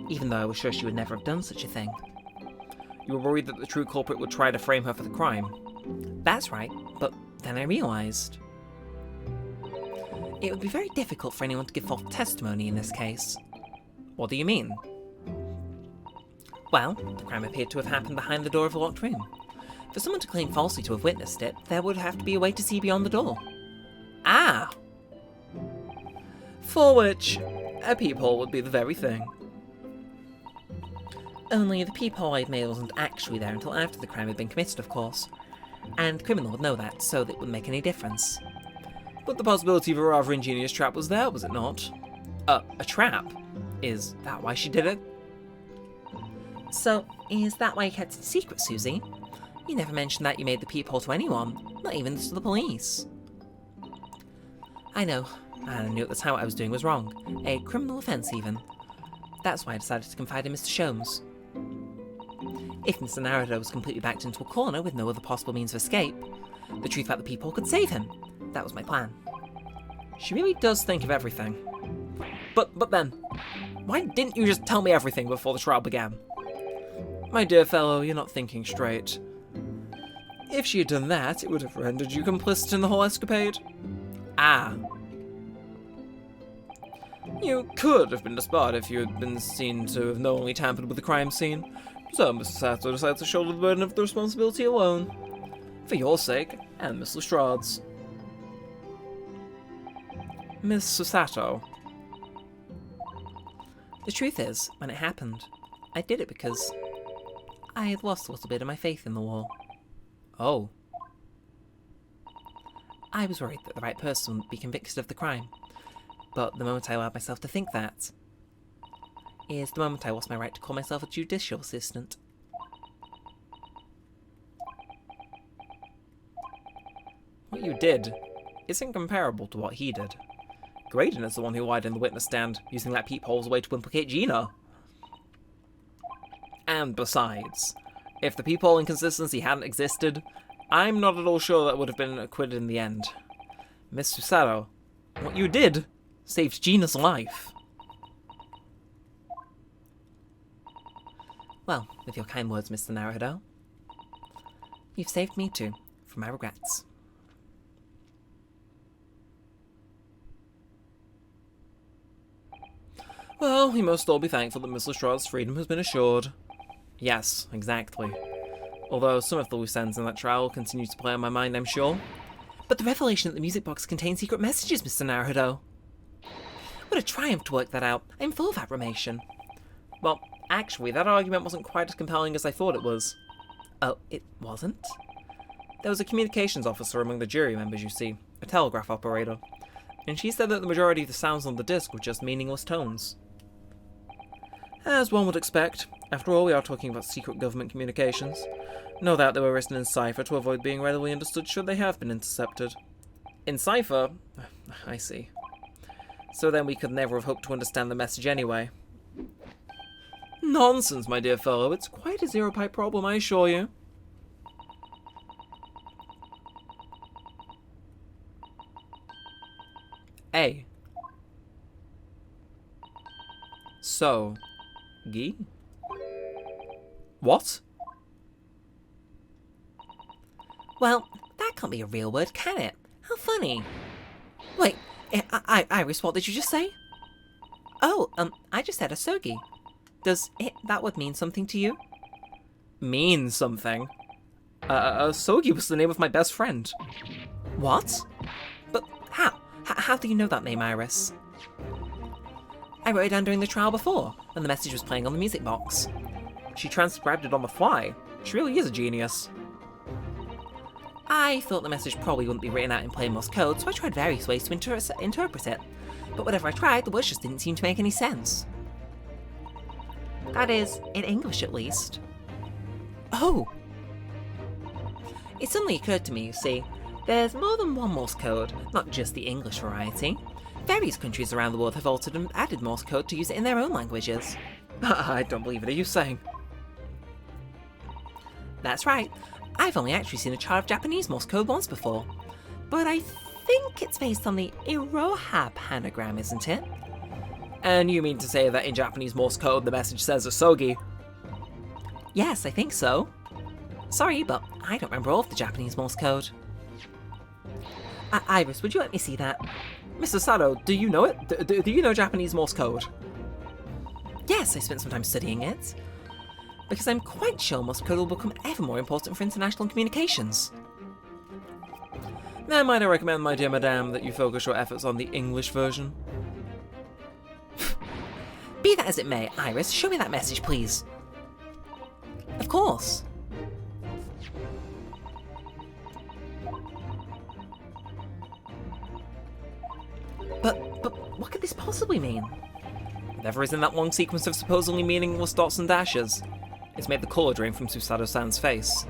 Even though I was sure she would never have done such a thing. You were worried that the true culprit would try to frame her for the crime. That's right, but then I realised it would be very difficult for anyone to give false testimony in this case. What do you mean? Well, the crime appeared to have happened behind the door of a locked room. For someone to claim falsely to have witnessed it, there would have to be a way to see beyond the door. Ah! For which, a peephole would be the very thing. Only the peephole I'd made wasn't actually there until after the crime had been committed, of course. And the criminal would know that, so that it wouldn't make any difference. But the possibility of a rather ingenious trap was there, was it not? A trap? Is that why she did it? So, is that why you kept it secret, Susie? You never mentioned that you made the peephole to anyone, not even to the police. I know, and I knew at the time what I was doing was wrong. A criminal offence, even. That's why I decided to confide in Mr. Sholmes. If Mr. Naruhodo was completely backed into a corner with no other possible means of escape, the truth about the peephole could save him. That was my plan. She really does think of everything. But then, why didn't you just tell me everything before the trial began? My dear fellow, you're not thinking straight. If she had done that, it would have rendered you complicit in the whole escapade. Ah. You could have been disbarred if you had been seen to have knowingly tampered with the crime scene. So Mr. Sato decided to shoulder the burden of the responsibility alone. For your sake, and Miss Lestrade's. Miss Sato. The truth is, when it happened, I did it because I had lost a little bit of my faith in the law. Oh. I was worried that the right person would be convicted of the crime. But the moment I allowed myself to think that is the moment I lost my right to call myself a judicial assistant. What you did isn't comparable to what he did. Graydon is the one who lied in the witness stand, using that peephole as a way to implicate Gina. And besides, if the peephole inconsistency hadn't existed, I'm not at all sure that would have been acquitted in the end. Miss Susato, what you did saved Gina's life. Well, with your kind words, Mr. Naruhodo, you've saved me too, from my regrets. Well, we must all be thankful that Miss Lestrade's freedom has been assured. Yes, exactly. Although some of the loose ends in that trial will continue to play on my mind, I'm sure. But the revelation that the music box contains secret messages, Mr. Naruhodo. What a triumph to work that out. I'm full of admiration. Well, actually, that argument wasn't quite as compelling as I thought it was. Oh, it wasn't? There was a communications officer among the jury members, you see, a telegraph operator, and she said that the majority of the sounds on the disc were just meaningless tones. As one would expect, after all we are talking about secret government communications. No doubt they were written in cipher to avoid being readily understood should they have been intercepted. In cipher? I see. So then we could never have hoped to understand the message anyway. Nonsense, my dear fellow, it's quite a zero-pipe problem, I assure you. A. So, Guy? What? Well, that can't be a real word, can it? How funny. Wait, Iris, what did you just say? Oh, I just said asogi. That would mean something to you? Mean something? Sogi was the name of my best friend. What? But how? How do you know that name, Iris? I wrote it down during the trial before, when the message was playing on the music box. She transcribed it on the fly. She really is a genius. I thought the message probably wouldn't be written out in plain Morse code, so I tried various ways to interpret it. But whatever I tried, the words just didn't seem to make any sense. That is, in English at least. Oh! It suddenly occurred to me, you see, there's more than one Morse code, not just the English variety. Various countries around the world have altered and added Morse code to use it in their own languages. I don't believe it. Are you saying? That's right. I've only actually seen a chart of Japanese Morse code once before. But I think it's based on the Iroha panagram, isn't it? And you mean to say that in Japanese Morse code the message says Asogi? Yes, I think so. Sorry, but I don't remember all of the Japanese Morse code. Iris, would you let me see that? Mr. Sato, do you know it? Do you know Japanese Morse code? Yes, I spent some time studying it. Because I'm quite sure Morse code will become ever more important for international communications. Then might I recommend, my dear madame, that you focus your efforts on the English version? Be that as it may, Iris, show me that message, please. Of course. But what could this possibly mean? Whatever is in that long sequence of supposedly meaningless dots and dashes. It's made the colour drain from Susato-san's face.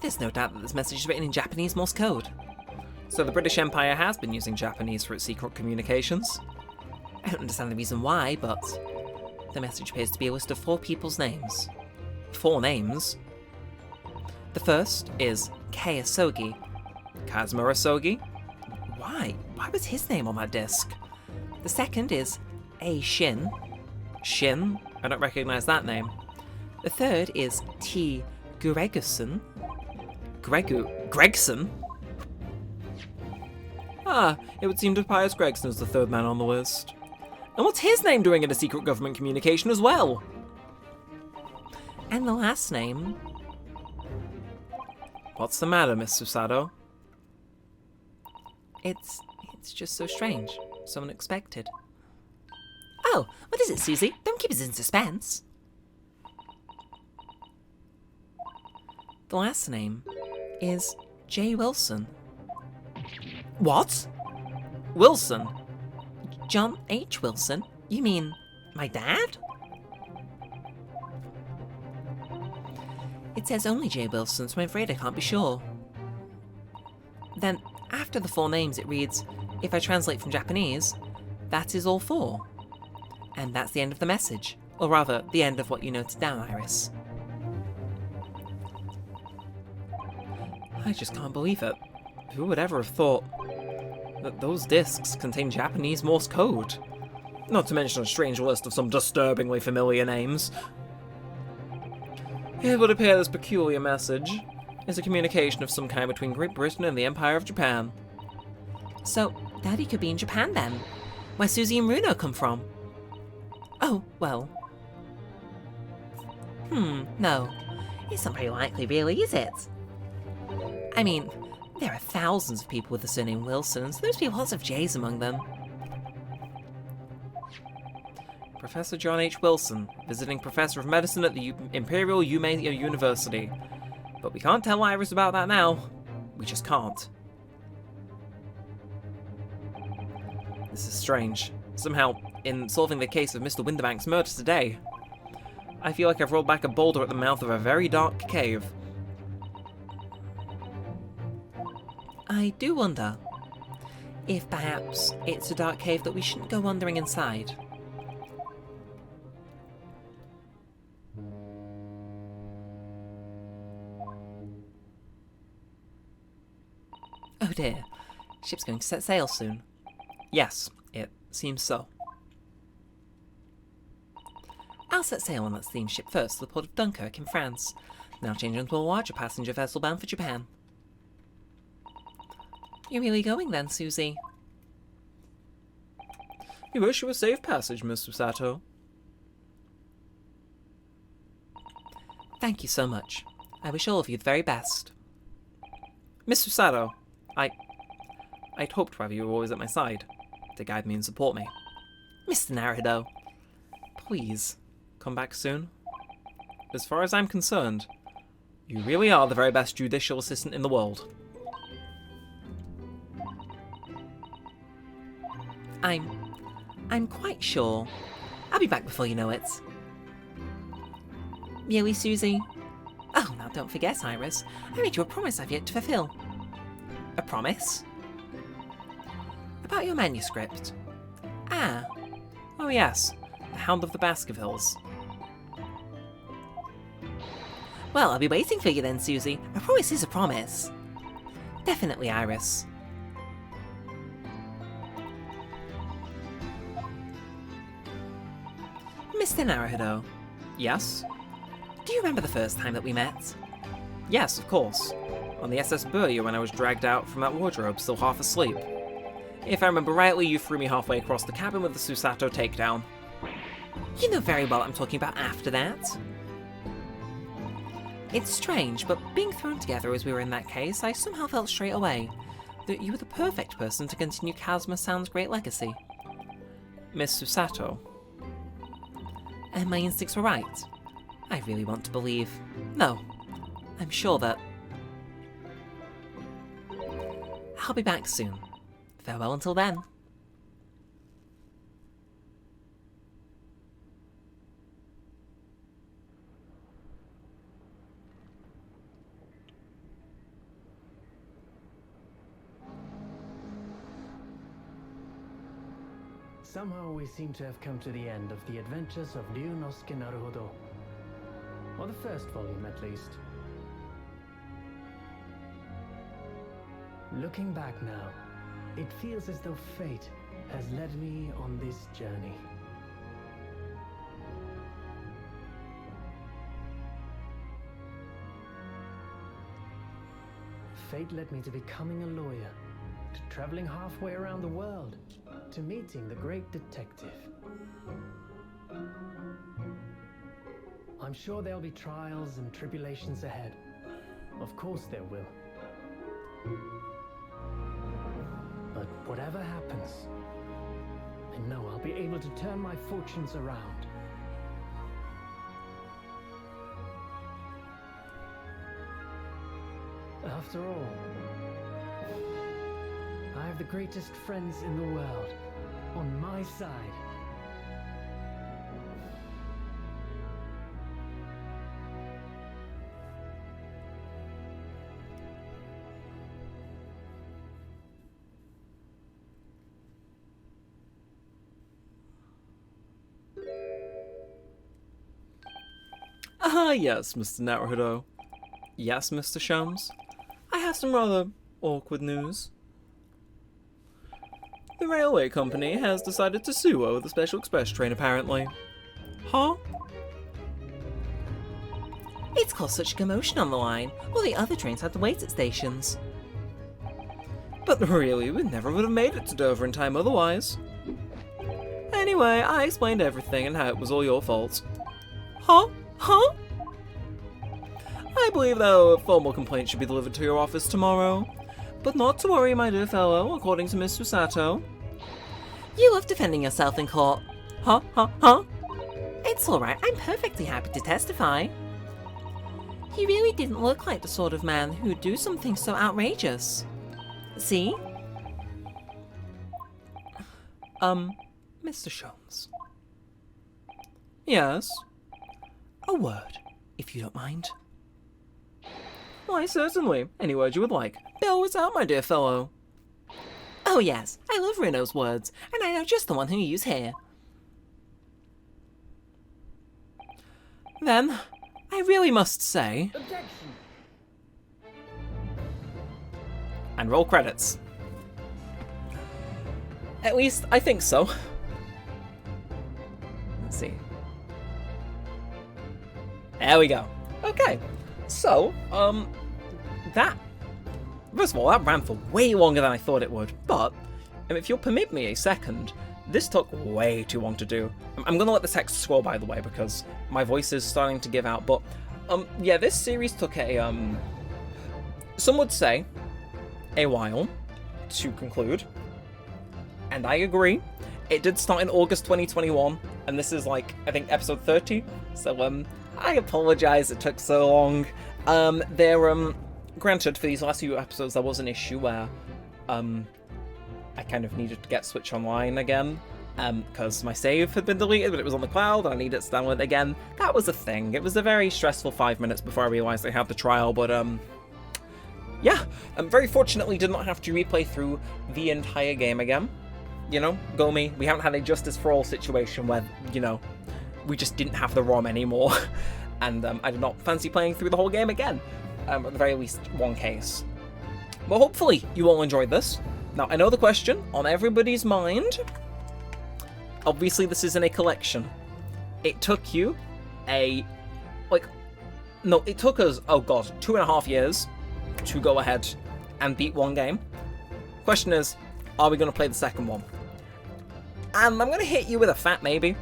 There's no doubt that this message is written in Japanese Morse code. So the British Empire has been using Japanese for its secret communications? I don't understand the reason why, but the message appears to be a list of 4 people's names. 4 names? The first is Kei Asogi. Kazuma Asogi? Why? Why was his name on that disc? The second is A Shin. Shin? I don't recognise that name. The third is T Gregerson. Gregson? Ah, it would seem Tobias Gregson is the 3rd man on the list. And what's his name doing in a secret government communication as well? And the last name... What's the matter, Miss Susato? It's just so strange, so unexpected. Oh, what is it, Susie? Don't keep us in suspense. The last name is J. Wilson. What? Wilson? John H. Wilson? You mean my dad? It says only J. Wilson, so I'm afraid I can't be sure. Then, after the 4 names, it reads, if I translate from Japanese, that is all 4. And that's the end of the message. Or rather, the end of what you noted down, Iris. I just can't believe it. Who would ever have thought that those discs contain Japanese Morse code? Not to mention a strange list of some disturbingly familiar names. It would appear this peculiar message is a communication of some kind between Great Britain and the Empire of Japan. So, Daddy could be in Japan then, where Susie and Runo come from. Oh, well. No. It's not very likely, really, is it? I mean, there are thousands of people with the surname Wilson, so there's lots of J's among them. Professor John H. Wilson, visiting professor of medicine at the Imperial Yume University. But we can't tell Iris about that now. We just can't. This is strange. Somehow, in solving the case of Mr. Winterbank's murder today, I feel like I've rolled back a boulder at the mouth of a very dark cave. I do wonder if perhaps it's a dark cave that we shouldn't go wandering inside. Oh dear, ship's going to set sail soon. Yes, it seems so. I'll set sail on that steamship first to the port of Dunkirk in France, now change into a larger passenger vessel bound for Japan. You're really going then, Susie? We wish you a safe passage, Miss Susato. Thank you so much. I wish all of you the very best. Miss Susato, I'd hoped to have you always at my side, to guide me and support me. Mr. Naruto, please, come back soon. As far as I'm concerned, you really are the very best judicial assistant in the world. I'm quite sure. I'll be back before you know it. Really, Susie? Oh, now don't forget, Iris. I made you a promise I've yet to fulfill. A promise? About your manuscript. Ah. Oh yes, the Hound of the Baskervilles. Well, I'll be waiting for you then, Susie. A promise is a promise. Definitely, Iris. Mr. Naruto. Yes? Do you remember the first time that we met? Yes, of course. On the SS Burya when I was dragged out from that wardrobe still half asleep. If I remember rightly, you threw me halfway across the cabin with the Susato takedown. You know very well what I'm talking about after that. It's strange, but being thrown together as we were in that case, I somehow felt straight away that you were the perfect person to continue Kazuma-san's great legacy. Miss Susato. And my instincts were right. I really want to believe. No, I'm sure that... I'll be back soon. Farewell until then. Somehow we seem to have come to the end of the adventures of Ryunosuke Naruhodo. Or the first volume, at least. Looking back now, it feels as though fate has led me on this journey. Fate led me to becoming a lawyer, to traveling halfway around the world, to meeting the great detective. I'm sure there'll be trials and tribulations ahead. Of course there will. But whatever happens, I know I'll be able to turn my fortunes around. After all, I have the greatest friends in the world on my side. Ah, yes, Mr. Naruhodo. Yes, Mr. Sholmes. I have some rather awkward news. The railway company has decided to sue over the special express train, apparently. Huh? It's caused such a commotion on the line. All the other trains had to wait at stations. But really, we never would have made it to Dover in time otherwise. Anyway, I explained everything and how it was all your fault. Huh? Huh? I believe, though, a formal complaint should be delivered to your office tomorrow. But not to worry, my dear fellow, according to Miss Susato. You love defending yourself in court. Huh? Huh? Huh? It's alright, I'm perfectly happy to testify. He really didn't look like the sort of man who'd do something so outrageous. See? Mr. Sholmes. Yes? A word, if you don't mind. Why, certainly. Any word you would like. Bell was out, my dear fellow. Oh yes, I love Reno's words, and I know just the one who you use here. Then, I really must say... Objection! And roll credits. At least, I think so. Let's see. There we go. Okay. So, that... First of all, that ran for way longer than I thought it would, but if you'll permit me a second, this took way too long to do. I'm going to let the text scroll, by the way, because my voice is starting to give out, but Yeah, this series took a, some would say, a while to conclude. And I agree. It did start in August 2021, and this is like, I think, episode 30. So, I apologize it took so long. Granted, for these last few episodes, there was an issue where, I kind of needed to get Switch Online again, because my save had been deleted, but it was on the cloud, and I needed to download it again. That was a thing. It was a very stressful 5 minutes before I realized I had the trial, but, yeah. Very fortunately did not have to replay through the entire game again. You know, go me. We haven't had a Justice for All situation where, you know, we just didn't have the ROM anymore. And I did not fancy playing through the whole game again. At the very least, one case. Well, hopefully you all enjoyed this. Now, I know the question on everybody's mind. Obviously, this isn't a collection. It took you it took us, oh god, 2.5 years to go ahead and beat one game. Question is, are we going to play the second one? And I'm going to hit you with a fat maybe.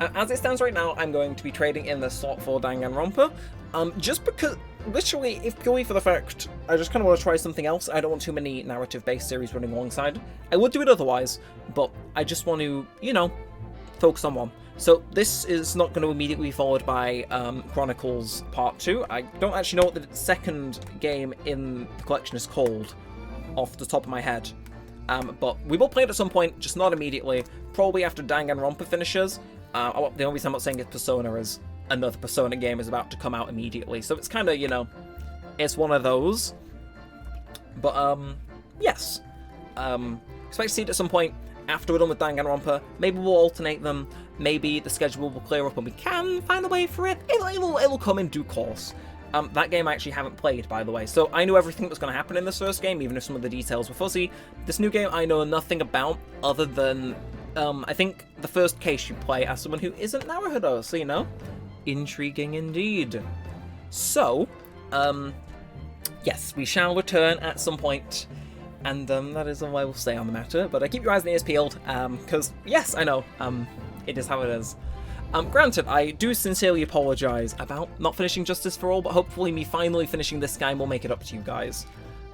As it stands right now, I'm going to be trading in the slot for Danganronpa. Just because, literally, if purely for the fact, I just kind of want to try something else. I don't want too many narrative-based series running alongside. I would do it otherwise, but I just want to, you know, focus on one. So this is not going to immediately be followed by Chronicles Part 2. I don't actually know what the second game in the collection is called off the top of my head. But we will play it at some point, just not immediately. Probably after Danganronpa finishes. The only reason I'm not saying it's Persona is another Persona game is about to come out immediately. So it's kind of, you know, it's one of those. But, yes. Expect to see it at some point after we're done with Danganronpa. Maybe we'll alternate them. Maybe the schedule will clear up and we can find a way for it. It'll come in due course. That game I actually haven't played, by the way, so I knew everything that was going to happen in this first game, even if some of the details were fuzzy. This new game I know nothing about, other than, I think the first case you play as someone who isn't Naruhodo, so, you know, intriguing indeed. So, yes, we shall return at some point, and that is all I will say on the matter, but keep your eyes and ears peeled, because, yes, I know, it is how it is. Granted, I do sincerely apologise about not finishing Justice for All, but hopefully me finally finishing this game will make it up to you guys.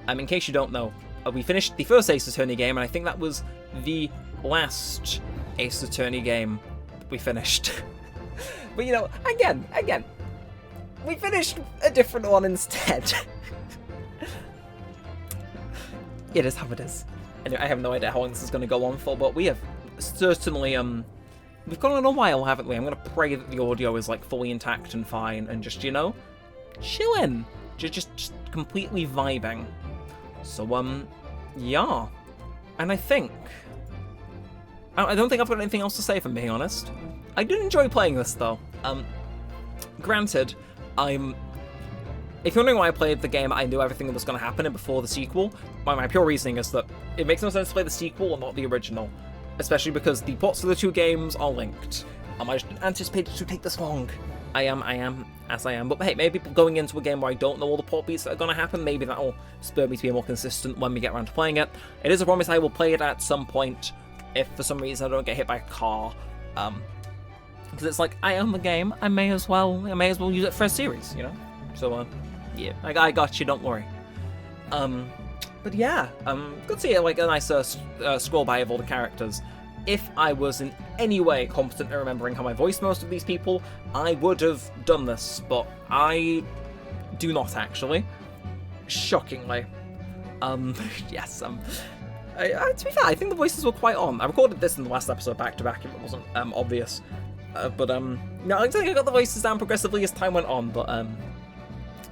In case you don't know, we finished the first Ace Attorney game, and I think that was the last Ace Attorney game we finished. But you know, again, we finished a different one instead. It is how it is. Anyway, I have no idea how long this is going to go on for, but we have certainly, we've gone on a while, haven't we? I'm going to pray that the audio is, like, fully intact and fine, and just, you know, chillin'. Just completely vibing. So, yeah. And I think... I don't think I've got anything else to say, if I'm being honest. I did enjoy playing this, though. Granted, if you're wondering why I played the game, I knew everything that was going to happen before the sequel. My pure reasoning is that it makes no sense to play the sequel and not the original. Especially because the plots of the two games are linked. I just didn't anticipate it to take this long. I am, as I am. But hey, maybe going into a game where I don't know all the plot beats that are going to happen, maybe that'll spur me to be more consistent when we get around to playing it. It is a promise I will play it at some point, if for some reason I don't get hit by a car. Because it's like, I own the game, I may as well use it for a series, you know? So, yeah, I got you, don't worry. But yeah, good to see like a nice scroll by of all the characters. If I was in any way competent at remembering how I voiced most of these people, I would have done this, but I do not actually. Shockingly. Yes, to be fair, I think the voices were quite on. I recorded this in the last episode back to back if it wasn't obvious. No, I think I got the voices down progressively as time went on, but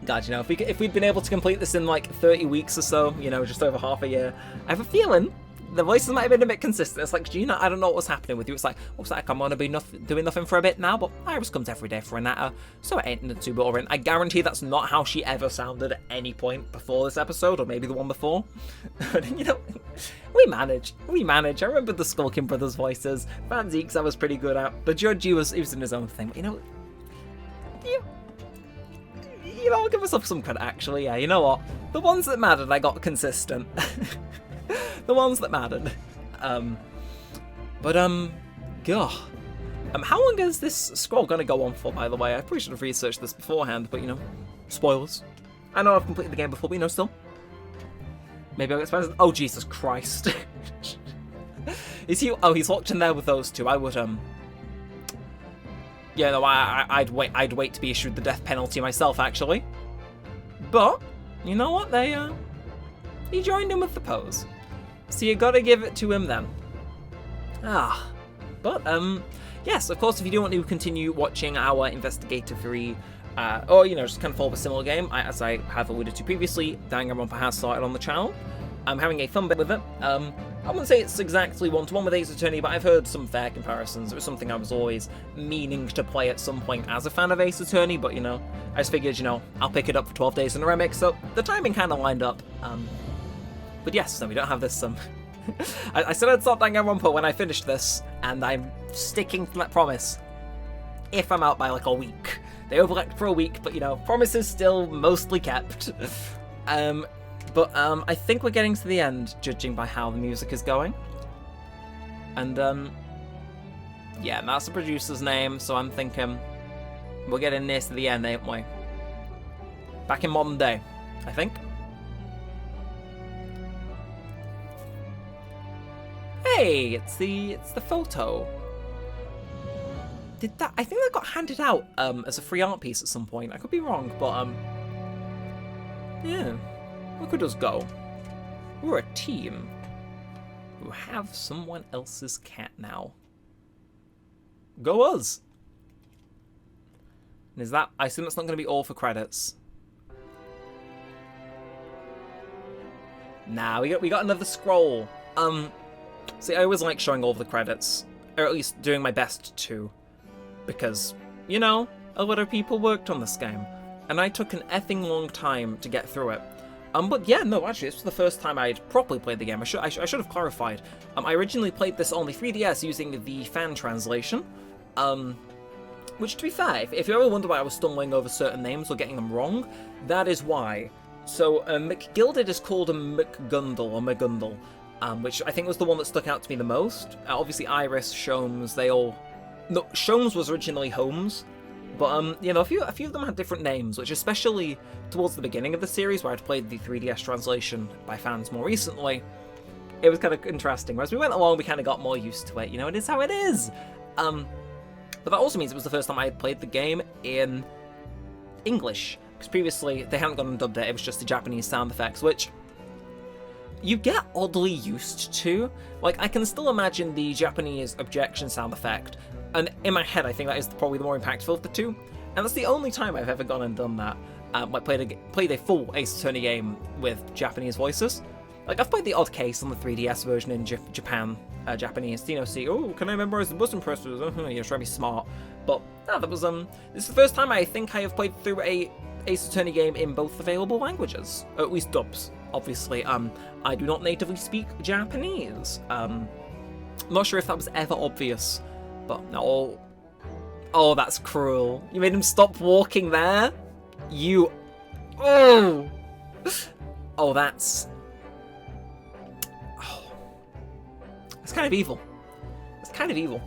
God, you know, if we'd been able to complete this in like 30 weeks or so, you know, just over half a year, I have a feeling the voices might have been a bit consistent. It's like, Gina, I don't know what was happening with you. It's like, looks like I'm going to be doing nothing for a bit now, but Iris comes every day for a natter, so it ain't too boring. I guarantee that's not how she ever sounded at any point before this episode, or maybe the one before. But, you know, we manage. I remember the Skulking Brothers voices. Van Zeke's I was pretty good at. The Judge, he was in his own thing. But, you know, I'll give myself some credit, actually. Yeah, you know what? The ones that mattered, I got consistent. The ones that mattered. Goh. How long is this scroll gonna go on for, by the way? I probably should have researched this beforehand, but, you know, spoilers. I know I've completed the game before, but, you know, still. Maybe I'll get spoilers. Oh, Jesus Christ. Is he... Oh, he's locked in there with those two. I would, Yeah, no, I'd wait to be issued the death penalty myself, actually. But, you know what? He joined in with the pose. So you gotta give it to him then. But, yes, of course, if you do want to continue watching our investigatory, or, you know, just kind of follow a similar game, as I have alluded to previously, Danganronpa has started on the channel. I'm having a fun bit with it. I wouldn't say it's exactly one-to-one with Ace Attorney, but I've heard some fair comparisons. It was something I was always meaning to play at some point as a fan of Ace Attorney, but, you know, I just figured, you know, I'll pick it up for 12 days in Neremik, so the timing kind of lined up. But yes, no, we don't have this, I said I'd start Danganronpa when I finished this, and I'm sticking to that promise. If I'm out by, like, a week. They overlapped for a week, but, you know, promises still mostly kept. But I think we're getting to the end, judging by how the music is going. And, yeah, and that's the producer's name, so I'm thinking we're getting near to the end, ain't we? Back in modern day, I think. Hey, it's the photo. I think that got handed out as a free art piece at some point. I could be wrong, but yeah. Look at us go. We're a team who have someone else's cat now. Go us! And is that... I assume that's not going to be all for credits. Nah, we got another scroll. See, I always like showing all the credits. Or at least doing my best to. Because, you know, a lot of people worked on this game. And I took an effing long time to get through it. But yeah, no, actually, this was the first time I'd properly played the game. I should have clarified. I originally played this on the 3DS using the fan translation. Which, to be fair, if you ever wonder why I was stumbling over certain names or getting them wrong, that is why. So, McGilded is called a McGundle, or McGundle, which I think was the one that stuck out to me the most. Obviously, Iris, Sholmes, they all... No, Sholmes was originally Holmes. But, you know, a few of them had different names, which especially towards the beginning of the series, where I'd played the 3DS translation by fans more recently, it was kind of interesting. Whereas we went along, we kind of got more used to it. You know, it is how it is. But that also means it was the first time I had played the game in English. Because previously, they hadn't gone and dubbed it, it was just the Japanese sound effects, which you get oddly used to. Like, I can still imagine the Japanese objection sound effect, and in my head, I think that is probably the more impactful of the two. And that's the only time I've ever gone and done that. I played a full Ace Attorney game with Japanese voices. Like, I've played the odd case on the 3DS version in Japan, Japanese, you know, see, oh, can I memorize the button presses? You're trying to be smart. But, no, that was, this is the first time I think I have played through a Ace Attorney game in both available languages. Or at least dubs, obviously. I do not natively speak Japanese. I'm not sure if that was ever obvious. But no. Oh, that's cruel. You made him stop walking there? You... Oh! Oh, that's... Oh. That's kind of evil. That's kind of evil.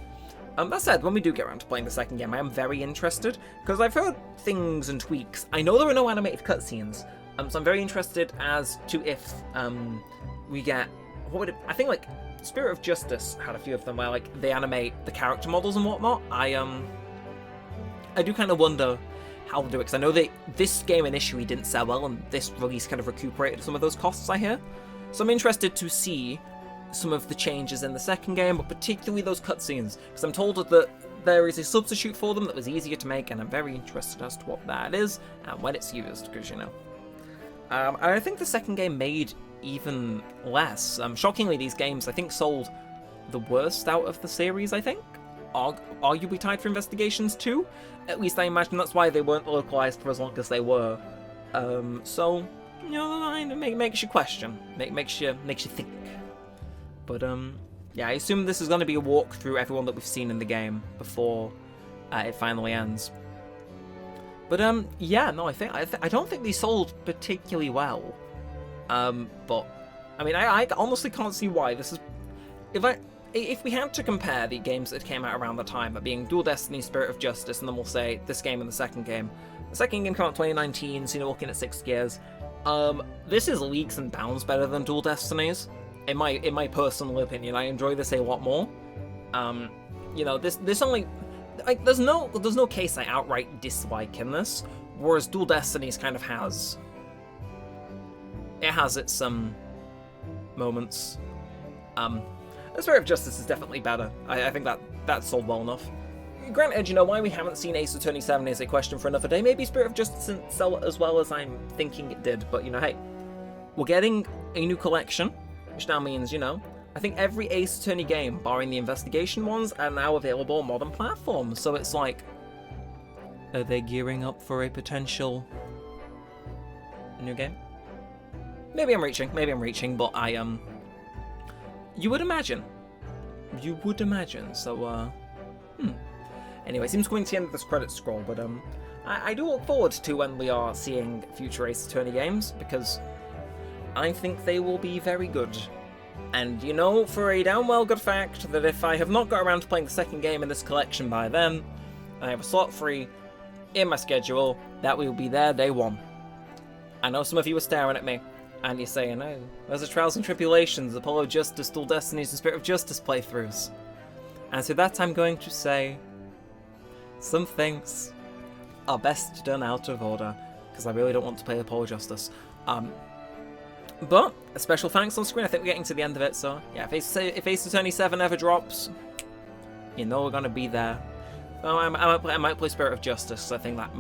That said, when we do get around to playing the second game, I am very interested, because I've heard things and tweaks. I know there are no animated cutscenes, so I'm very interested as to if we get... What would it... I think, like... Spirit of Justice had a few of them where, like, they animate the character models and whatnot. I do kind of wonder how they'll do it, because I know this game initially didn't sell well, and this release kind of recuperated some of those costs, I hear. So I'm interested to see some of the changes in the second game, but particularly those cutscenes, because I'm told that there is a substitute for them that was easier to make, and I'm very interested as to what that is, and when it's used, because, you know. And I think the second game made even less. Shockingly, these games, I think, sold the worst out of the series, I think. Arguably tied for Investigations 2. At least I imagine that's why they weren't localized for as long as they were. So, you know, it makes you question. Makes you think. But, yeah, I assume this is going to be a walk through everyone that we've seen in the game before it finally ends. But, yeah, no, I don't think they sold particularly well. But, I mean, I honestly can't see why. This is... if we had to compare the games that came out around the time, that being Dual Destiny, Spirit of Justice, and then we'll say this game and the second game. The second game came out in 2019, so looking at 6 years. This is leagues and bounds better than Dual Destinies. In my personal opinion, I enjoy this a lot more. This only... there's no case I outright dislike in this, whereas Dual Destinies kind of has... It has its, moments. The Spirit of Justice is definitely better. I think that's sold well enough. Granted, why we haven't seen Ace Attorney 7 is a question for another day. Maybe Spirit of Justice didn't sell as well as I'm thinking it did, but, hey. We're getting a new collection, which now means, I think every Ace Attorney game, barring the investigation ones, are now available on modern platforms. So it's like, are they gearing up for a potential new game? Maybe I'm reaching, but you would imagine. So, Anyway, seems going to the end of this credits scroll, but I do look forward to when we are seeing future Ace Attorney games, because I think they will be very good. And for a damn well good fact that if I have not got around to playing the second game in this collection by then, and I have a slot free in my schedule, that will be there day one. I know some of you are staring at me, and you're saying, oh, those are Trials and Tribulations, Apollo Justice, Dual Destinies, and Spirit of Justice playthroughs. And so that I'm going to say, some things are best done out of order, because I really don't want to play Apollo Justice. But a special thanks on screen. I think we're getting to the end of it, so yeah, if Ace Attorney 7 ever drops, we're gonna be there. Oh, I might play Spirit of Justice. I think that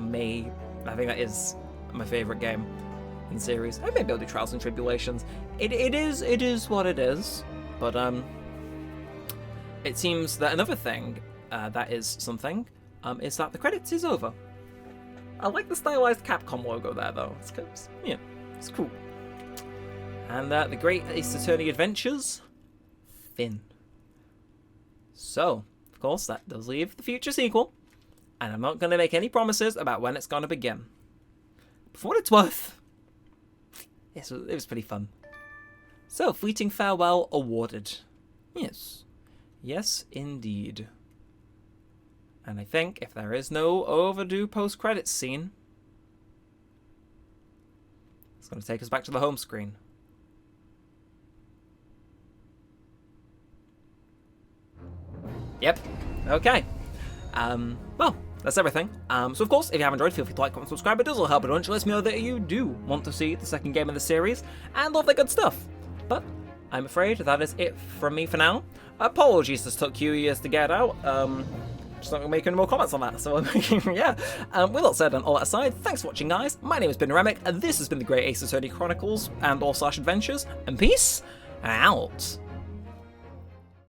is my favorite game in the series. I maybe I'll do Trials and Tribulations. It is what it is. But it seems that another thing that is something is that the credits is over. I like the stylized Capcom logo there, though. It's cool. And the Great Ace Attorney Adventures, Finn. So, of course, that does leave the future sequel, and I'm not going to make any promises about when it's going to begin. But for what it's worth, it was pretty fun. So, Fleeting Farewell awarded. Yes, indeed. And I think if there is no overdue post-credits scene, it's going to take us back to the home screen. Yep. Okay. Well, that's everything. So of course, if you have enjoyed, feel free to like, comment, subscribe. It does all help a bunch. It lets me know that you do want to see the second game in the series and all that good stuff. But I'm afraid that is it from me for now. Apologies this took you years to get out. Just not gonna make any more comments on that. So yeah. With that said and all that aside, thanks for watching, guys. My name has been Neremik, and this has been the Great Ace Attorney Chronicles and/or/Adventures. And peace out.